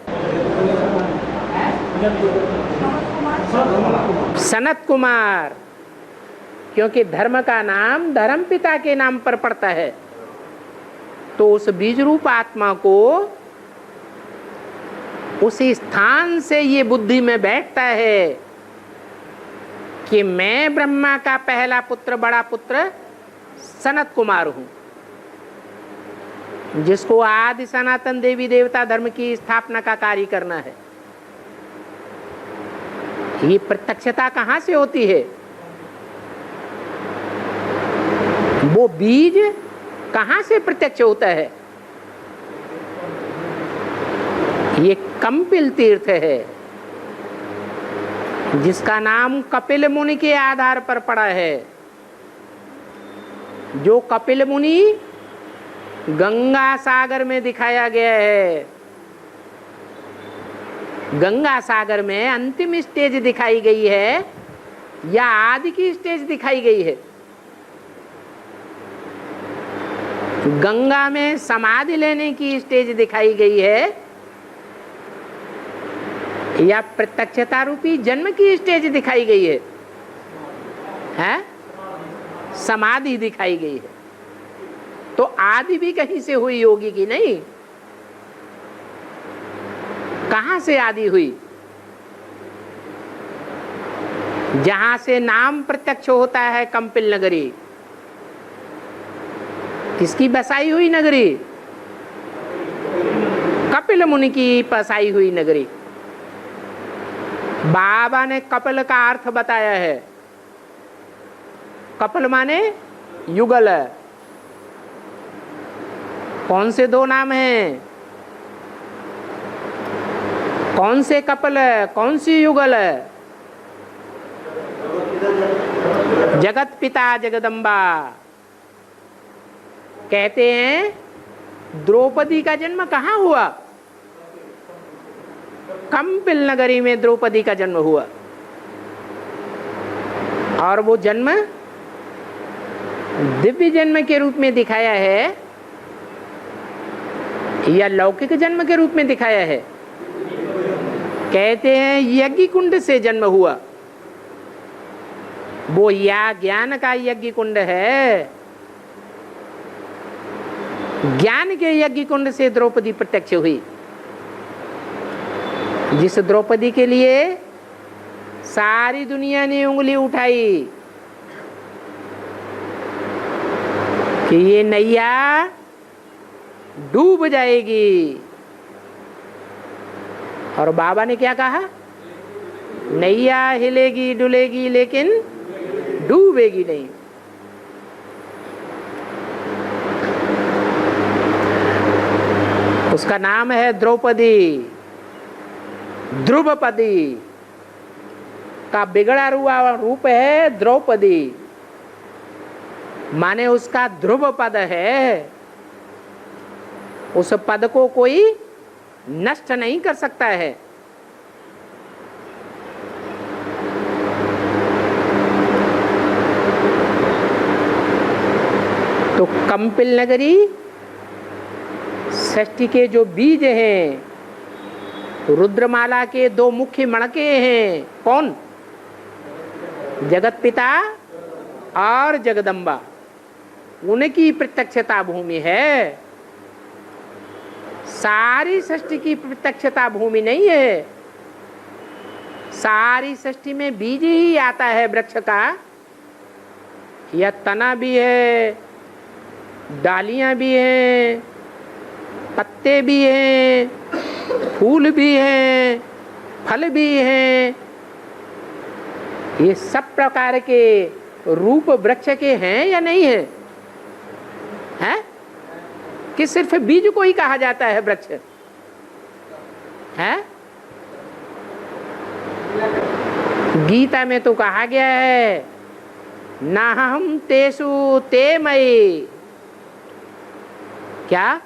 Speaker 1: सनत कुमार। क्योंकि धर्म का नाम धर्म पिता के नाम पर पड़ता है। तो उस बीज रूप आत्मा को उसी स्थान से ये बुद्धि में बैठता है कि मैं ब्रह्मा का पहला पुत्र, बड़ा पुत्र सनत कुमार हूं, जिसको आदि सनातन देवी देवता धर्म की स्थापना का कार्य करना है। ये प्रत्यक्षता कहां से होती है? वो बीज कहां से प्रत्यक्ष होता है? ये कंपिल तीर्थ है, जिसका नाम कपिल मुनि के आधार पर पड़ा है। जो कपिल मुनि गंगा सागर में दिखाया गया है। गंगा सागर में अंतिम स्टेज दिखाई गई है या आदि की स्टेज दिखाई गई है? गंगा में समाधि लेने की स्टेज दिखाई गई है या प्रत्यक्षता रूपी जन्म की स्टेज दिखाई गई है? हैं? समाधि दिखाई गई है। तो आदि भी कहीं से हुई होगी कि नहीं? कहां से आदि हुई? जहां से नाम प्रत्यक्ष होता है, कंपिल नगरी। किसकी बसाई हुई नगरी? कपिल मुनि की बसाई हुई नगरी। बाबा ने कपिल का अर्थ बताया है। कपिल माने युगल। कौन से दो नाम हैं? कौन से कपिल, कौन सी युगल? जगत पिता जगदम्बा। कहते हैं द्रौपदी का जन्म कहाँ हुआ? कंपिल नगरी में द्रौपदी का जन्म हुआ। और वो जन्म दिव्य जन्म के रूप में दिखाया है या लौकिक जन्म के रूप में दिखाया है? कहते हैं यज्ञ कुंड से जन्म हुआ। वो या ज्ञान का यज्ञ कुंड है। ज्ञान के यज्ञ कुंड से द्रौपदी प्रत्यक्ष हुई, जिस द्रौपदी के लिए सारी दुनिया ने उंगली उठाई कि ये नैया डूब जाएगी। और बाबा ने क्या कहा? नैया हिलेगी डुलेगी लेकिन डूबेगी नहीं। उसका नाम है द्रौपदी। ध्रुवपदी का बिगड़ा हुआ रूप है द्रौपदी, माने उसका ध्रुव पद है। उस पद को कोई नष्ट नहीं कर सकता है। तो कंपिल नगरी षष्ठी के जो बीज हैं, रुद्रमाला के दो मुख्य मणके हैं। कौन? जगत पिता और जगदम्बा। उनकी प्रत्यक्षता भूमि है। सारी सृष्टि की प्रत्यक्षता भूमि नहीं है। सारी सृष्टि में बीज ही आता है वृक्ष का, या तना भी है, डालियां भी हैं, पत्ते भी हैं, फूल भी हैं, फल भी हैं। ये सब प्रकार के रूप वृक्ष के हैं या नहीं है? हैं? कि सिर्फ बीज को ही कहा जाता है वृक्ष? है? गीता में तो कहा गया है नाहं तेषु ते मयि। क्या?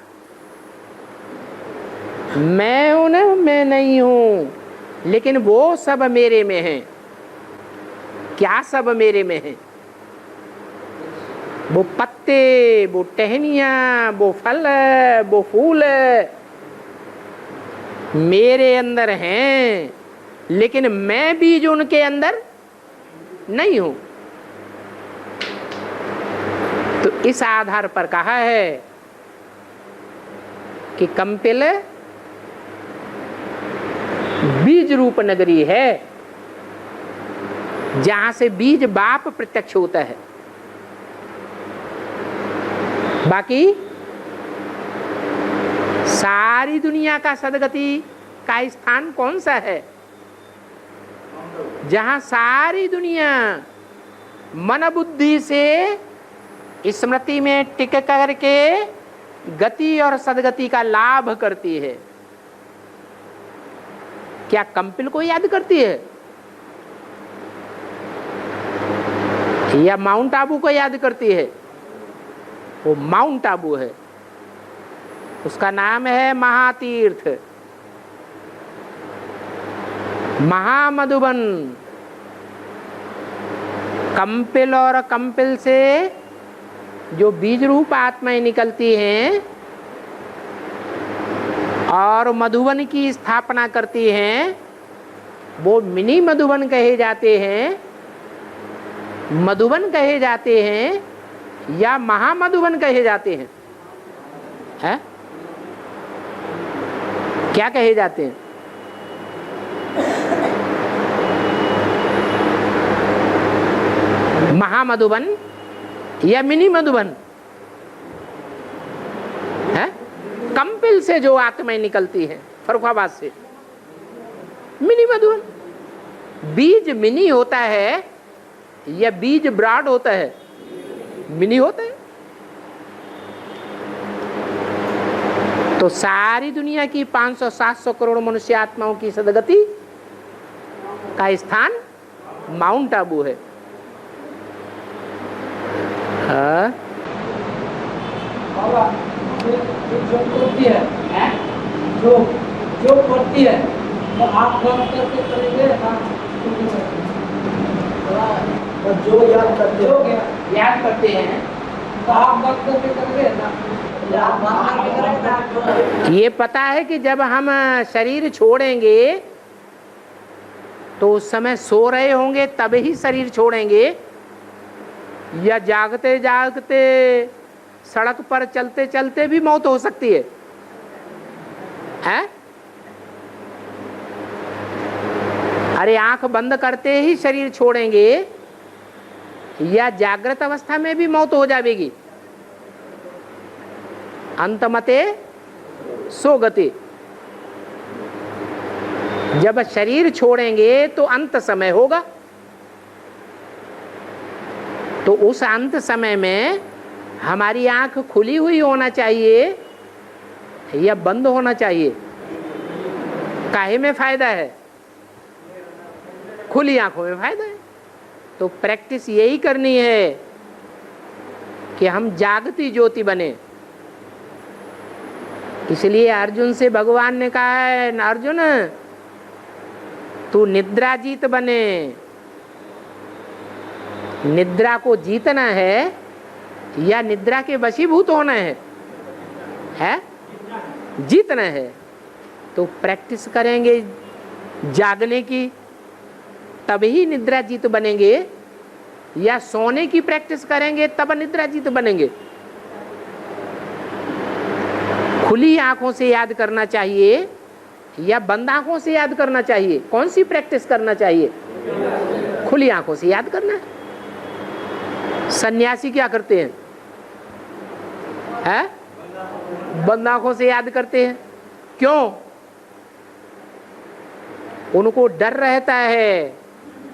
Speaker 1: मैं उनमें नहीं हूं लेकिन वो सब मेरे में हैं। क्या सब मेरे में है? वो पत्ते, वो टहनियां, वो फल, वो फूल मेरे अंदर हैं, लेकिन मैं बीज उनके अंदर नहीं हूं। तो इस आधार पर कहा है कि कंपिल बीज रूप नगरी है, जहां से बीज बाप प्रत्यक्ष होता है। बाकी सारी दुनिया का सदगति का स्थान कौन सा है? जहां सारी दुनिया मन बुद्धि से स्मृति में टिक करके गति और सदगति का लाभ करती है। क्या कंपिल को याद करती है या माउंट आबू को याद करती है? वो माउंट आबू है। उसका नाम है महातीर्थ, महामधुबन। कंपिल और कंपिल से जो बीज रूप आत्माएं निकलती हैं और मधुबन की स्थापना करती हैं, वो मिनी मधुबन कहे जाते हैं, मधुबन कहे जाते हैं या महामधुबन कहे जाते हैं? है? क्या कहे जाते हैं? महामधुबन या मिनी मधुबन? है? कंपिल से जो आत्माएं निकलती हैं फर्रुखाबाद से, मिनी मधुबन। बीज मिनी होता है या बीज ब्रॉड होता है? मिनी होता है। तो सारी दुनिया की 500-700 करोड़ मनुष्य आत्माओं की सदगति का स्थान माउंट आबू है। हाँ?
Speaker 2: बाबा, ये जो करती है, जो करती है, तो आप बंद करके करेंगे ना? और जो याद करते हो,
Speaker 1: याद करते हैं
Speaker 2: तो आप बंद करके करेंगे ना?
Speaker 1: ये पता है कि जब हम शरीर छोड़ेंगे तो उस समय सो रहे होंगे तब ही शरीर छोड़ेंगे, या जागते जागते सड़क पर चलते चलते भी मौत हो सकती है? हैं? अरे आंख बंद करते ही शरीर छोड़ेंगे या जागृत अवस्था में भी मौत हो जाएगी? अंतमते सो गति। जब शरीर छोड़ेंगे तो अंत समय होगा, तो उस अंत समय में हमारी आंख खुली हुई होना चाहिए या बंद होना चाहिए? काहे में फायदा है? खुली आंखों में फायदा है। तो प्रैक्टिस यही करनी है कि हम जागती ज्योति बने। इसलिए अर्जुन से भगवान ने कहा है, अर्जुन तू निद्रा जीत बने। निद्रा को जीतना है या निद्रा के वशीभूत होना है? है? जीतना है। तो प्रैक्टिस करेंगे जागने की, तभी निद्रा जीत बनेंगे, या सोने की प्रैक्टिस करेंगे तब निद्रा जीत बनेंगे? खुली आंखों से याद करना चाहिए या बंद आंखों से याद करना चाहिए? कौन सी प्रैक्टिस करना चाहिए? खुली आंखों से याद करना है। सन्यासी क्या करते हैं? है? बंद आंखों से याद करते हैं। क्यों? उनको डर रहता है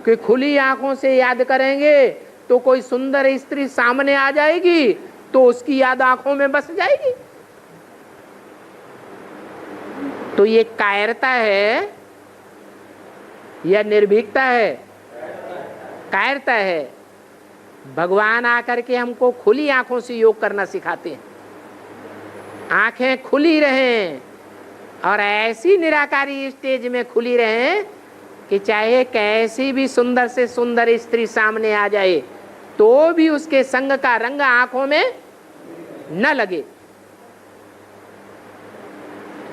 Speaker 1: कि खुली आंखों से याद करेंगे तो कोई सुंदर स्त्री सामने आ जाएगी तो उसकी याद आंखों में बस जाएगी। तो ये कायरता है या निर्भीकता है? कायरता है। भगवान आकर के हमको खुली आंखों से योग करना सिखाते हैं। आंखें खुली रहें और ऐसी निराकारी स्टेज में खुली रहें कि चाहे कैसी भी सुंदर से सुंदर स्त्री सामने आ जाए तो भी उसके संग का रंग आंखों में न लगे।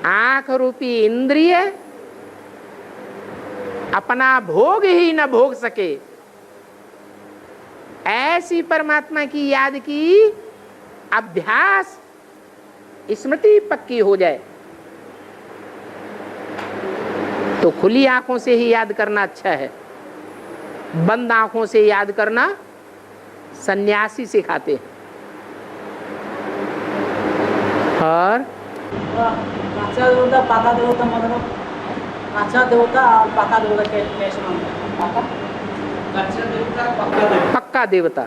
Speaker 1: आंख रूपी इंद्रिय अपना भोग ही न भोग सके, ऐसी परमात्मा की याद की अभ्यास स्मृति पक्की हो जाए तो खुली आंखों से ही याद करना अच्छा है। बंद आंखों से याद करना सन्यासी सिखाते हैं। और
Speaker 4: काचा देवता पाका देवता मतलब काचा देवता और पाका देवता कैसे मानते हैं?
Speaker 1: पक्का देवता,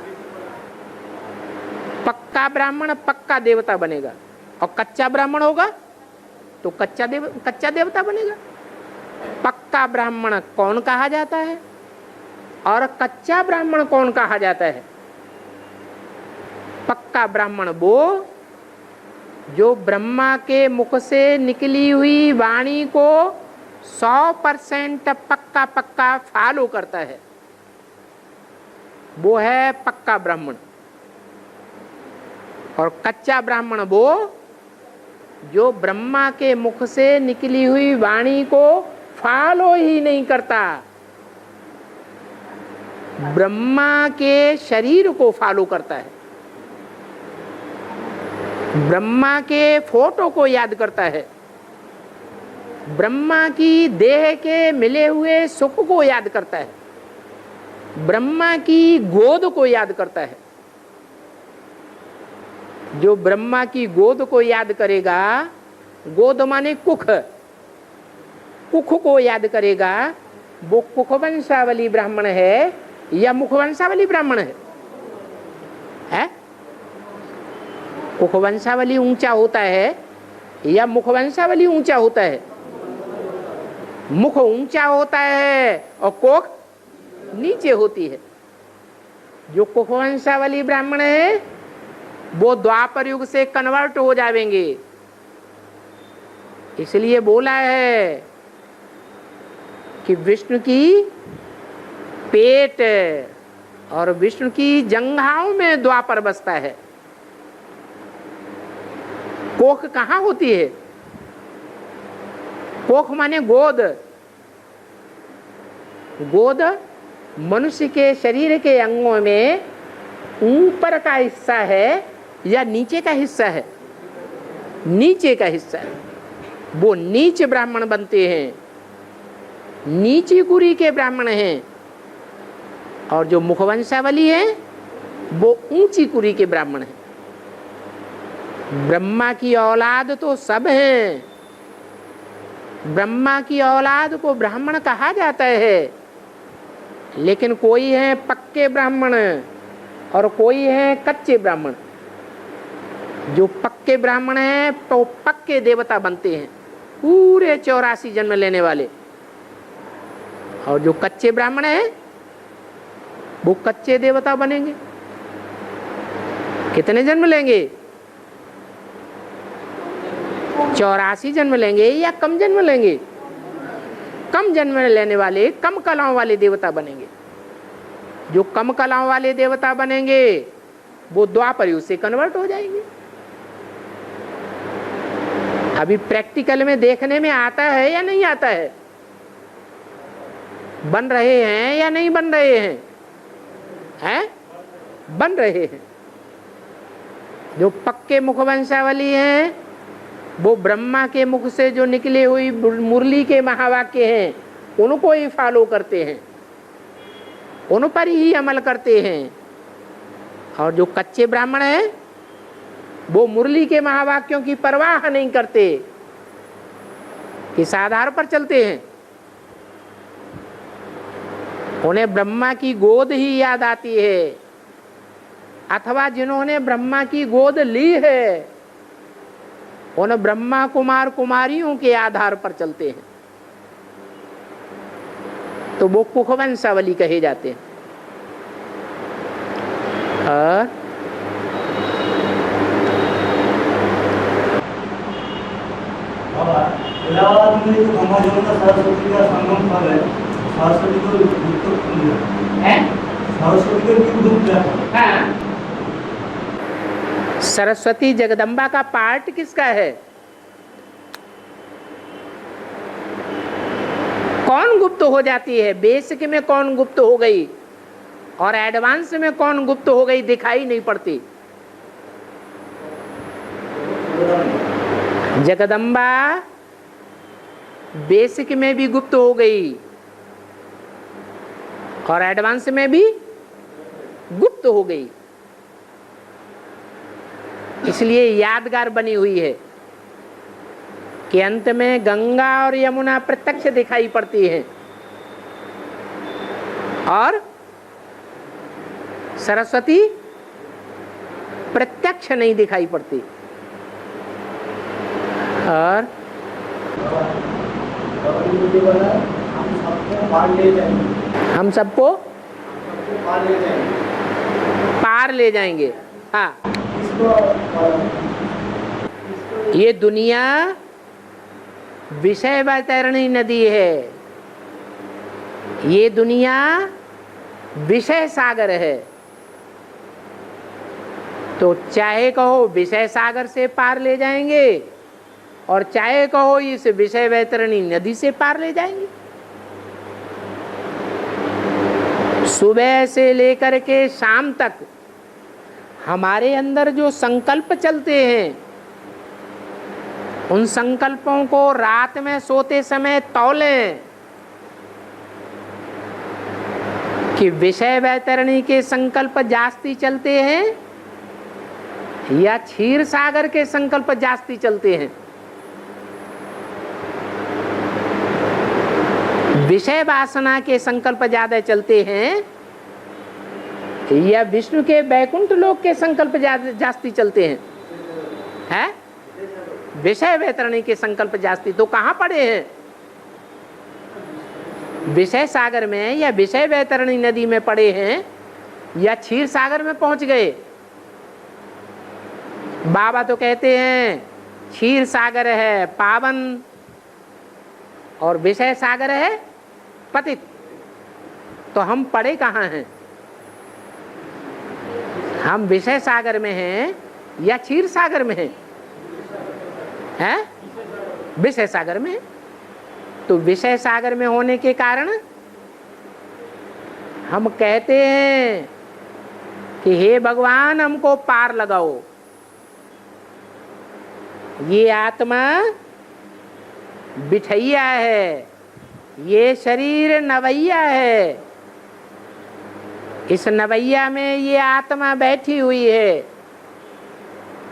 Speaker 1: पक्का ब्राह्मण पक्का देवता बनेगा, और कच्चा ब्राह्मण होगा तो कच्चा देवता बनेगा। पक्का ब्राह्मण कौन कहा जाता है और कच्चा ब्राह्मण कौन कहा जाता है? पक्का ब्राह्मण वो जो ब्रह्मा के मुख से निकली हुई वाणी को 100% पक्का पक्का फॉलो करता है, वो है पक्का ब्राह्मण। और कच्चा ब्राह्मण वो जो ब्रह्मा के मुख से निकली हुई वाणी को फॉलो ही नहीं करता, ब्रह्मा के शरीर को फॉलो करता है, ब्रह्मा के फोटो को याद करता है, ब्रह्मा की देह के मिले हुए सुख को याद करता है, ब्रह्मा की गोद को याद करता है। जो ब्रह्मा की गोद को याद करेगा, गोद माने कुख, कुख को याद करेगा, वो कुखवंशावली ब्राह्मण है या मुखवंशावली ब्राह्मण है? कुखवंशावली ऊंचा होता है या मुखवंशावली ऊंचा होता है? मुख ऊंचा होता है और कोख नीचे होती है। जो कुखवंशावली ब्राह्मण है वो द्वापर युग से कन्वर्ट हो जाएंगे। इसलिए बोला है कि विष्णु की पेट और विष्णु की जंघाओं में द्वापर बसता है। कोख कहाँ होती है? कोख माने गोद। गोद मनुष्य के शरीर के अंगों में ऊपर का हिस्सा है या नीचे का हिस्सा है? नीचे का हिस्सा है। वो नीच ब्राह्मण बनते हैं, नीची कुरी के ब्राह्मण हैं। और जो मुखवंशावली है वो ऊंची कुरी के ब्राह्मण हैं। ब्रह्मा की औलाद तो सब हैं, ब्रह्मा की औलाद को ब्राह्मण कहा जाता है, लेकिन कोई है पक्के ब्राह्मण और कोई है कच्चे ब्राह्मण। जो पक्के ब्राह्मण हैं तो पक्के देवता बनते हैं, पूरे 84 जन्म लेने वाले। और जो कच्चे ब्राह्मण हैं वो कच्चे देवता बनेंगे। कितने जन्म लेंगे? 84 जन्म लेंगे या कम जन्म लेंगे? कम जन्म लेने वाले, कम कलाओं वाले देवता बनेंगे। जो कम कलाओं वाले देवता बनेंगे वो द्वापर युग से कन्वर्ट हो जाएंगे। अभी प्रैक्टिकल में देखने में आता है या नहीं आता है? बन रहे हैं या नहीं बन रहे हैं? हैं? बन रहे हैं। जो पक्के मुखवंशावली हैं वो ब्रह्मा के मुख से जो निकले हुई मुरली के महावाक्य हैं उनको ही फॉलो करते हैं, उन पर ही अमल करते हैं। और जो कच्चे ब्राह्मण हैं वो मुरली के महावाक्यों की परवाह नहीं करते, किस आधार पर चलते हैं? उन्हें ब्रह्मा की गोद ही याद आती है, अथवा जिन्होंने ब्रह्मा की गोद ली है उन ब्रह्मा कुमार कुमारियों के आधार पर चलते हैं, तो वो कुखवंशावली कहे जाते हैं। और
Speaker 5: इलाहाबाद में जो गंगा जमुना सरस्वती का संगम स्थल है, सरस्वती को गुप्त है, सरस्वती को गुप्त है।
Speaker 1: सरस्वती जगदम्बा का पार्ट किसका है? कौन गुप्त हो जाती है? बेसिक में कौन गुप्त हो गई और एडवांस में कौन गुप्त हो गई दिखाई नहीं पड़ती। जगदम्बा बेसिक में भी गुप्त हो गई और एडवांस में भी गुप्त हो गई। इसलिए यादगार बनी हुई है कि अंत में गंगा और यमुना प्रत्यक्ष दिखाई पड़ती हैं और सरस्वती प्रत्यक्ष नहीं दिखाई पड़ती। और हम सबको पार ले जाएंगे। हाँ, ये दुनिया विषय वैतरणी नदी है, ये दुनिया विषय सागर है। तो चाहे कहो विषय सागर से पार ले जाएंगे और चाहे कहो इस विषय वैतरणी नदी से पार ले जाएंगे। सुबह से लेकर के शाम तक हमारे अंदर जो संकल्प चलते हैं, उन संकल्पों को रात में सोते समय तौलें कि विषय वैतरणी के संकल्प जास्ती चलते हैं या क्षीर सागर के संकल्प जास्ती चलते हैं। विषय वासना के संकल्प ज्यादा चलते हैं या विष्णु के बैकुंठ लोक के संकल्प जास्ती चलते हैं? है विषय वैतरणी के संकल्प जास्ती। तो कहाँ पड़े हैं? विषय सागर में या विषय वैतरणी नदी में पड़े हैं या क्षीर सागर में पहुंच गए? बाबा तो कहते हैं क्षीर सागर है पावन और विषय सागर है पतित। तो हम पड़े कहाँ हैं? हम विषय सागर में हैं या क्षीर सागर में हैं? हैं? विषय सागर में। तो विषय सागर में होने के कारण हम कहते हैं कि हे भगवान हमको पार लगाओ। ये आत्मा बिठैया है, ये शरीर नवैया है, इस नवैया में ये आत्मा बैठी हुई है।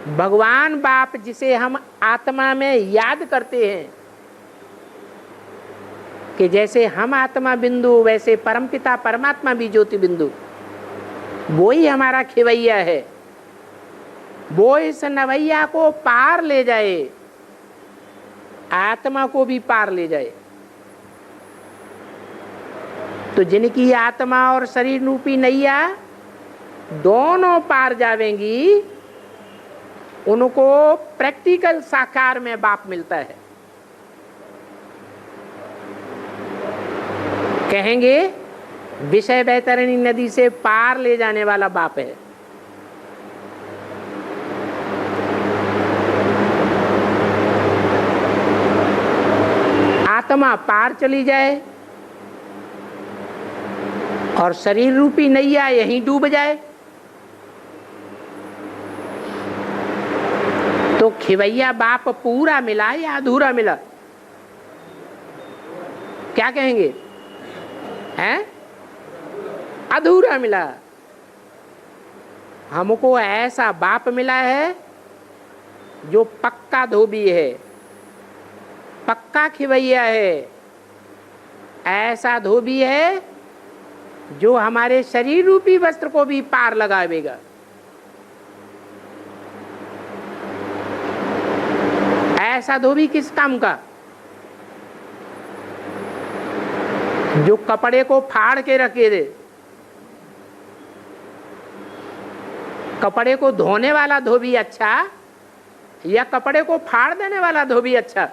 Speaker 1: भगवान बाप जिसे हम आत्मा में याद करते हैं कि जैसे हम आत्मा बिंदु वैसे परमपिता परमात्मा भी ज्योति बिंदु, वो ही हमारा खिवैया है। वो इस नवैया को पार ले जाए, आत्मा को भी पार ले जाए। तो जिनकी आत्मा और शरीर रूपी नैया दोनों पार जावेंगी, उनको प्रैक्टिकल साकार में बाप मिलता है। कहेंगे विषय वैतरणी नदी से पार ले जाने वाला बाप है। आत्मा पार चली जाए और शरीर रूपी नैया यहीं डूब जाए तो खिवैया बाप पूरा मिला या अधूरा मिला? क्या कहेंगे? हैं? अधूरा मिला। हमको ऐसा बाप मिला है जो पक्का धोबी है, पक्का खिवैया है। ऐसा धोबी है जो हमारे शरीर रूपी वस्त्र को भी पार लगावेगा। ऐसा धोबी किस काम का? जो कपड़े को फाड़ के रखे दे। कपड़े को धोने वाला धोबी अच्छा या कपड़े को फाड़ देने वाला धोबी अच्छा?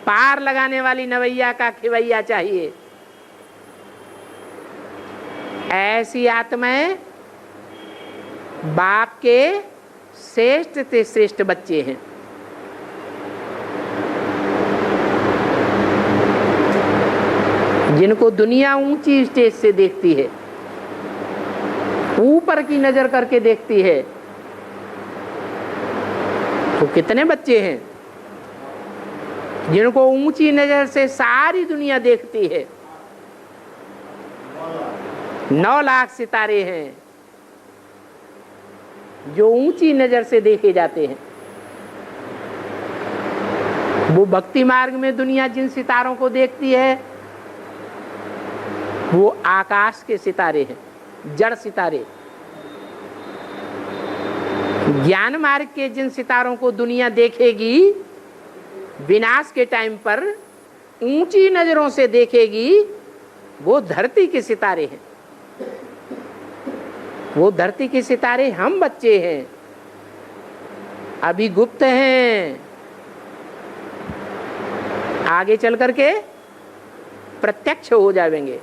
Speaker 1: पार लगाने वाली नवैया का खिवैया चाहिए। ऐसी आत्माएं बाप के श्रेष्ठ से श्रेष्ठ बच्चे हैं। जिनको दुनिया ऊंची स्टेज से देखती है, ऊपर की नजर करके देखती है, तो कितने बच्चे हैं जिनको ऊंची नजर से सारी दुनिया देखती है। 9 लाख सितारे हैं जो ऊंची नजर से देखे जाते हैं। वो भक्ति मार्ग में दुनिया जिन सितारों को देखती है वो आकाश के सितारे हैं, जड़ सितारे। ज्ञान मार्ग के जिन सितारों को दुनिया देखेगी, विनाश के टाइम पर ऊंची नजरों से देखेगी, वो धरती के सितारे हैं। वो धरती के सितारे हम बच्चे हैं। अभी गुप्त हैं, आगे चल करके प्रत्यक्ष हो जाएंगे।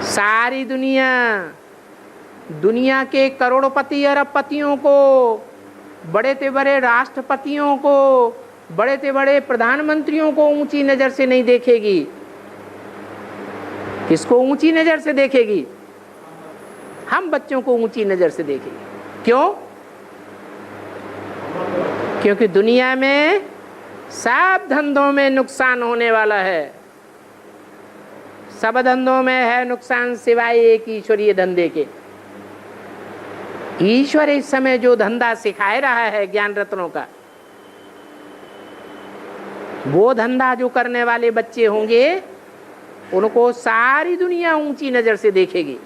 Speaker 1: सारी दुनिया के करोड़पति अरबपतियों को, बड़े से बड़े राष्ट्रपतियों को, बड़े से बड़े प्रधानमंत्रियों को ऊंची नजर से नहीं देखेगी। किसको ऊंची नजर से देखेगी? हम बच्चों को ऊंची नजर से देखेगी। क्यों? क्योंकि दुनिया में सब धंधों में नुकसान होने वाला है। सब धंधों में है नुकसान सिवाय एक ईश्वरीय धंधे के। ईश्वर इस समय जो धंधा सिखाए रहा है ज्ञान रत्नों का, वो धंधा जो करने वाले बच्चे होंगे उनको सारी दुनिया ऊंची नजर से देखेगी।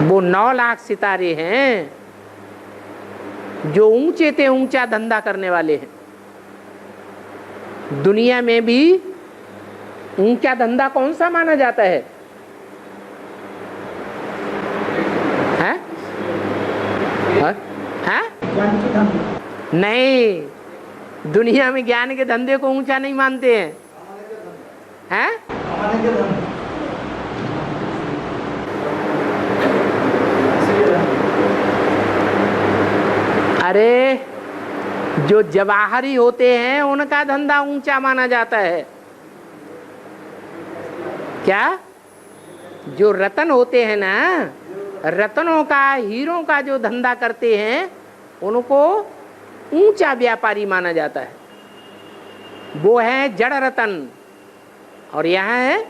Speaker 1: वो 9 लाख सितारे हैं जो ऊंचे से ऊंचा धंधा करने वाले हैं। दुनिया में भी ऊंचा धंधा कौन सा माना जाता है? हैं? हैं? नहीं, दुनिया में ज्ञान के धंधे को ऊंचा नहीं मानते हैं। हैं? अरे जो जवाहरी होते हैं उनका धंधा ऊंचा माना जाता है। क्या? जो रतन होते हैं ना, रत्नों का, हीरों का जो धंधा करते हैं उनको ऊंचा व्यापारी माना जाता है। वो है जड़ रतन और यहाँ है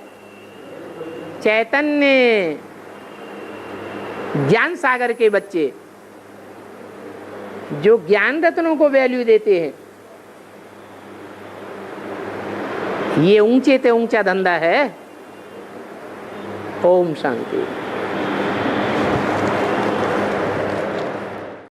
Speaker 1: चैतन्य, ज्ञान सागर के बच्चे जो ज्ञान रत्नों को वैल्यू देते हैं। ये ऊंचे से ऊंचा धंधा है। ओम शांति।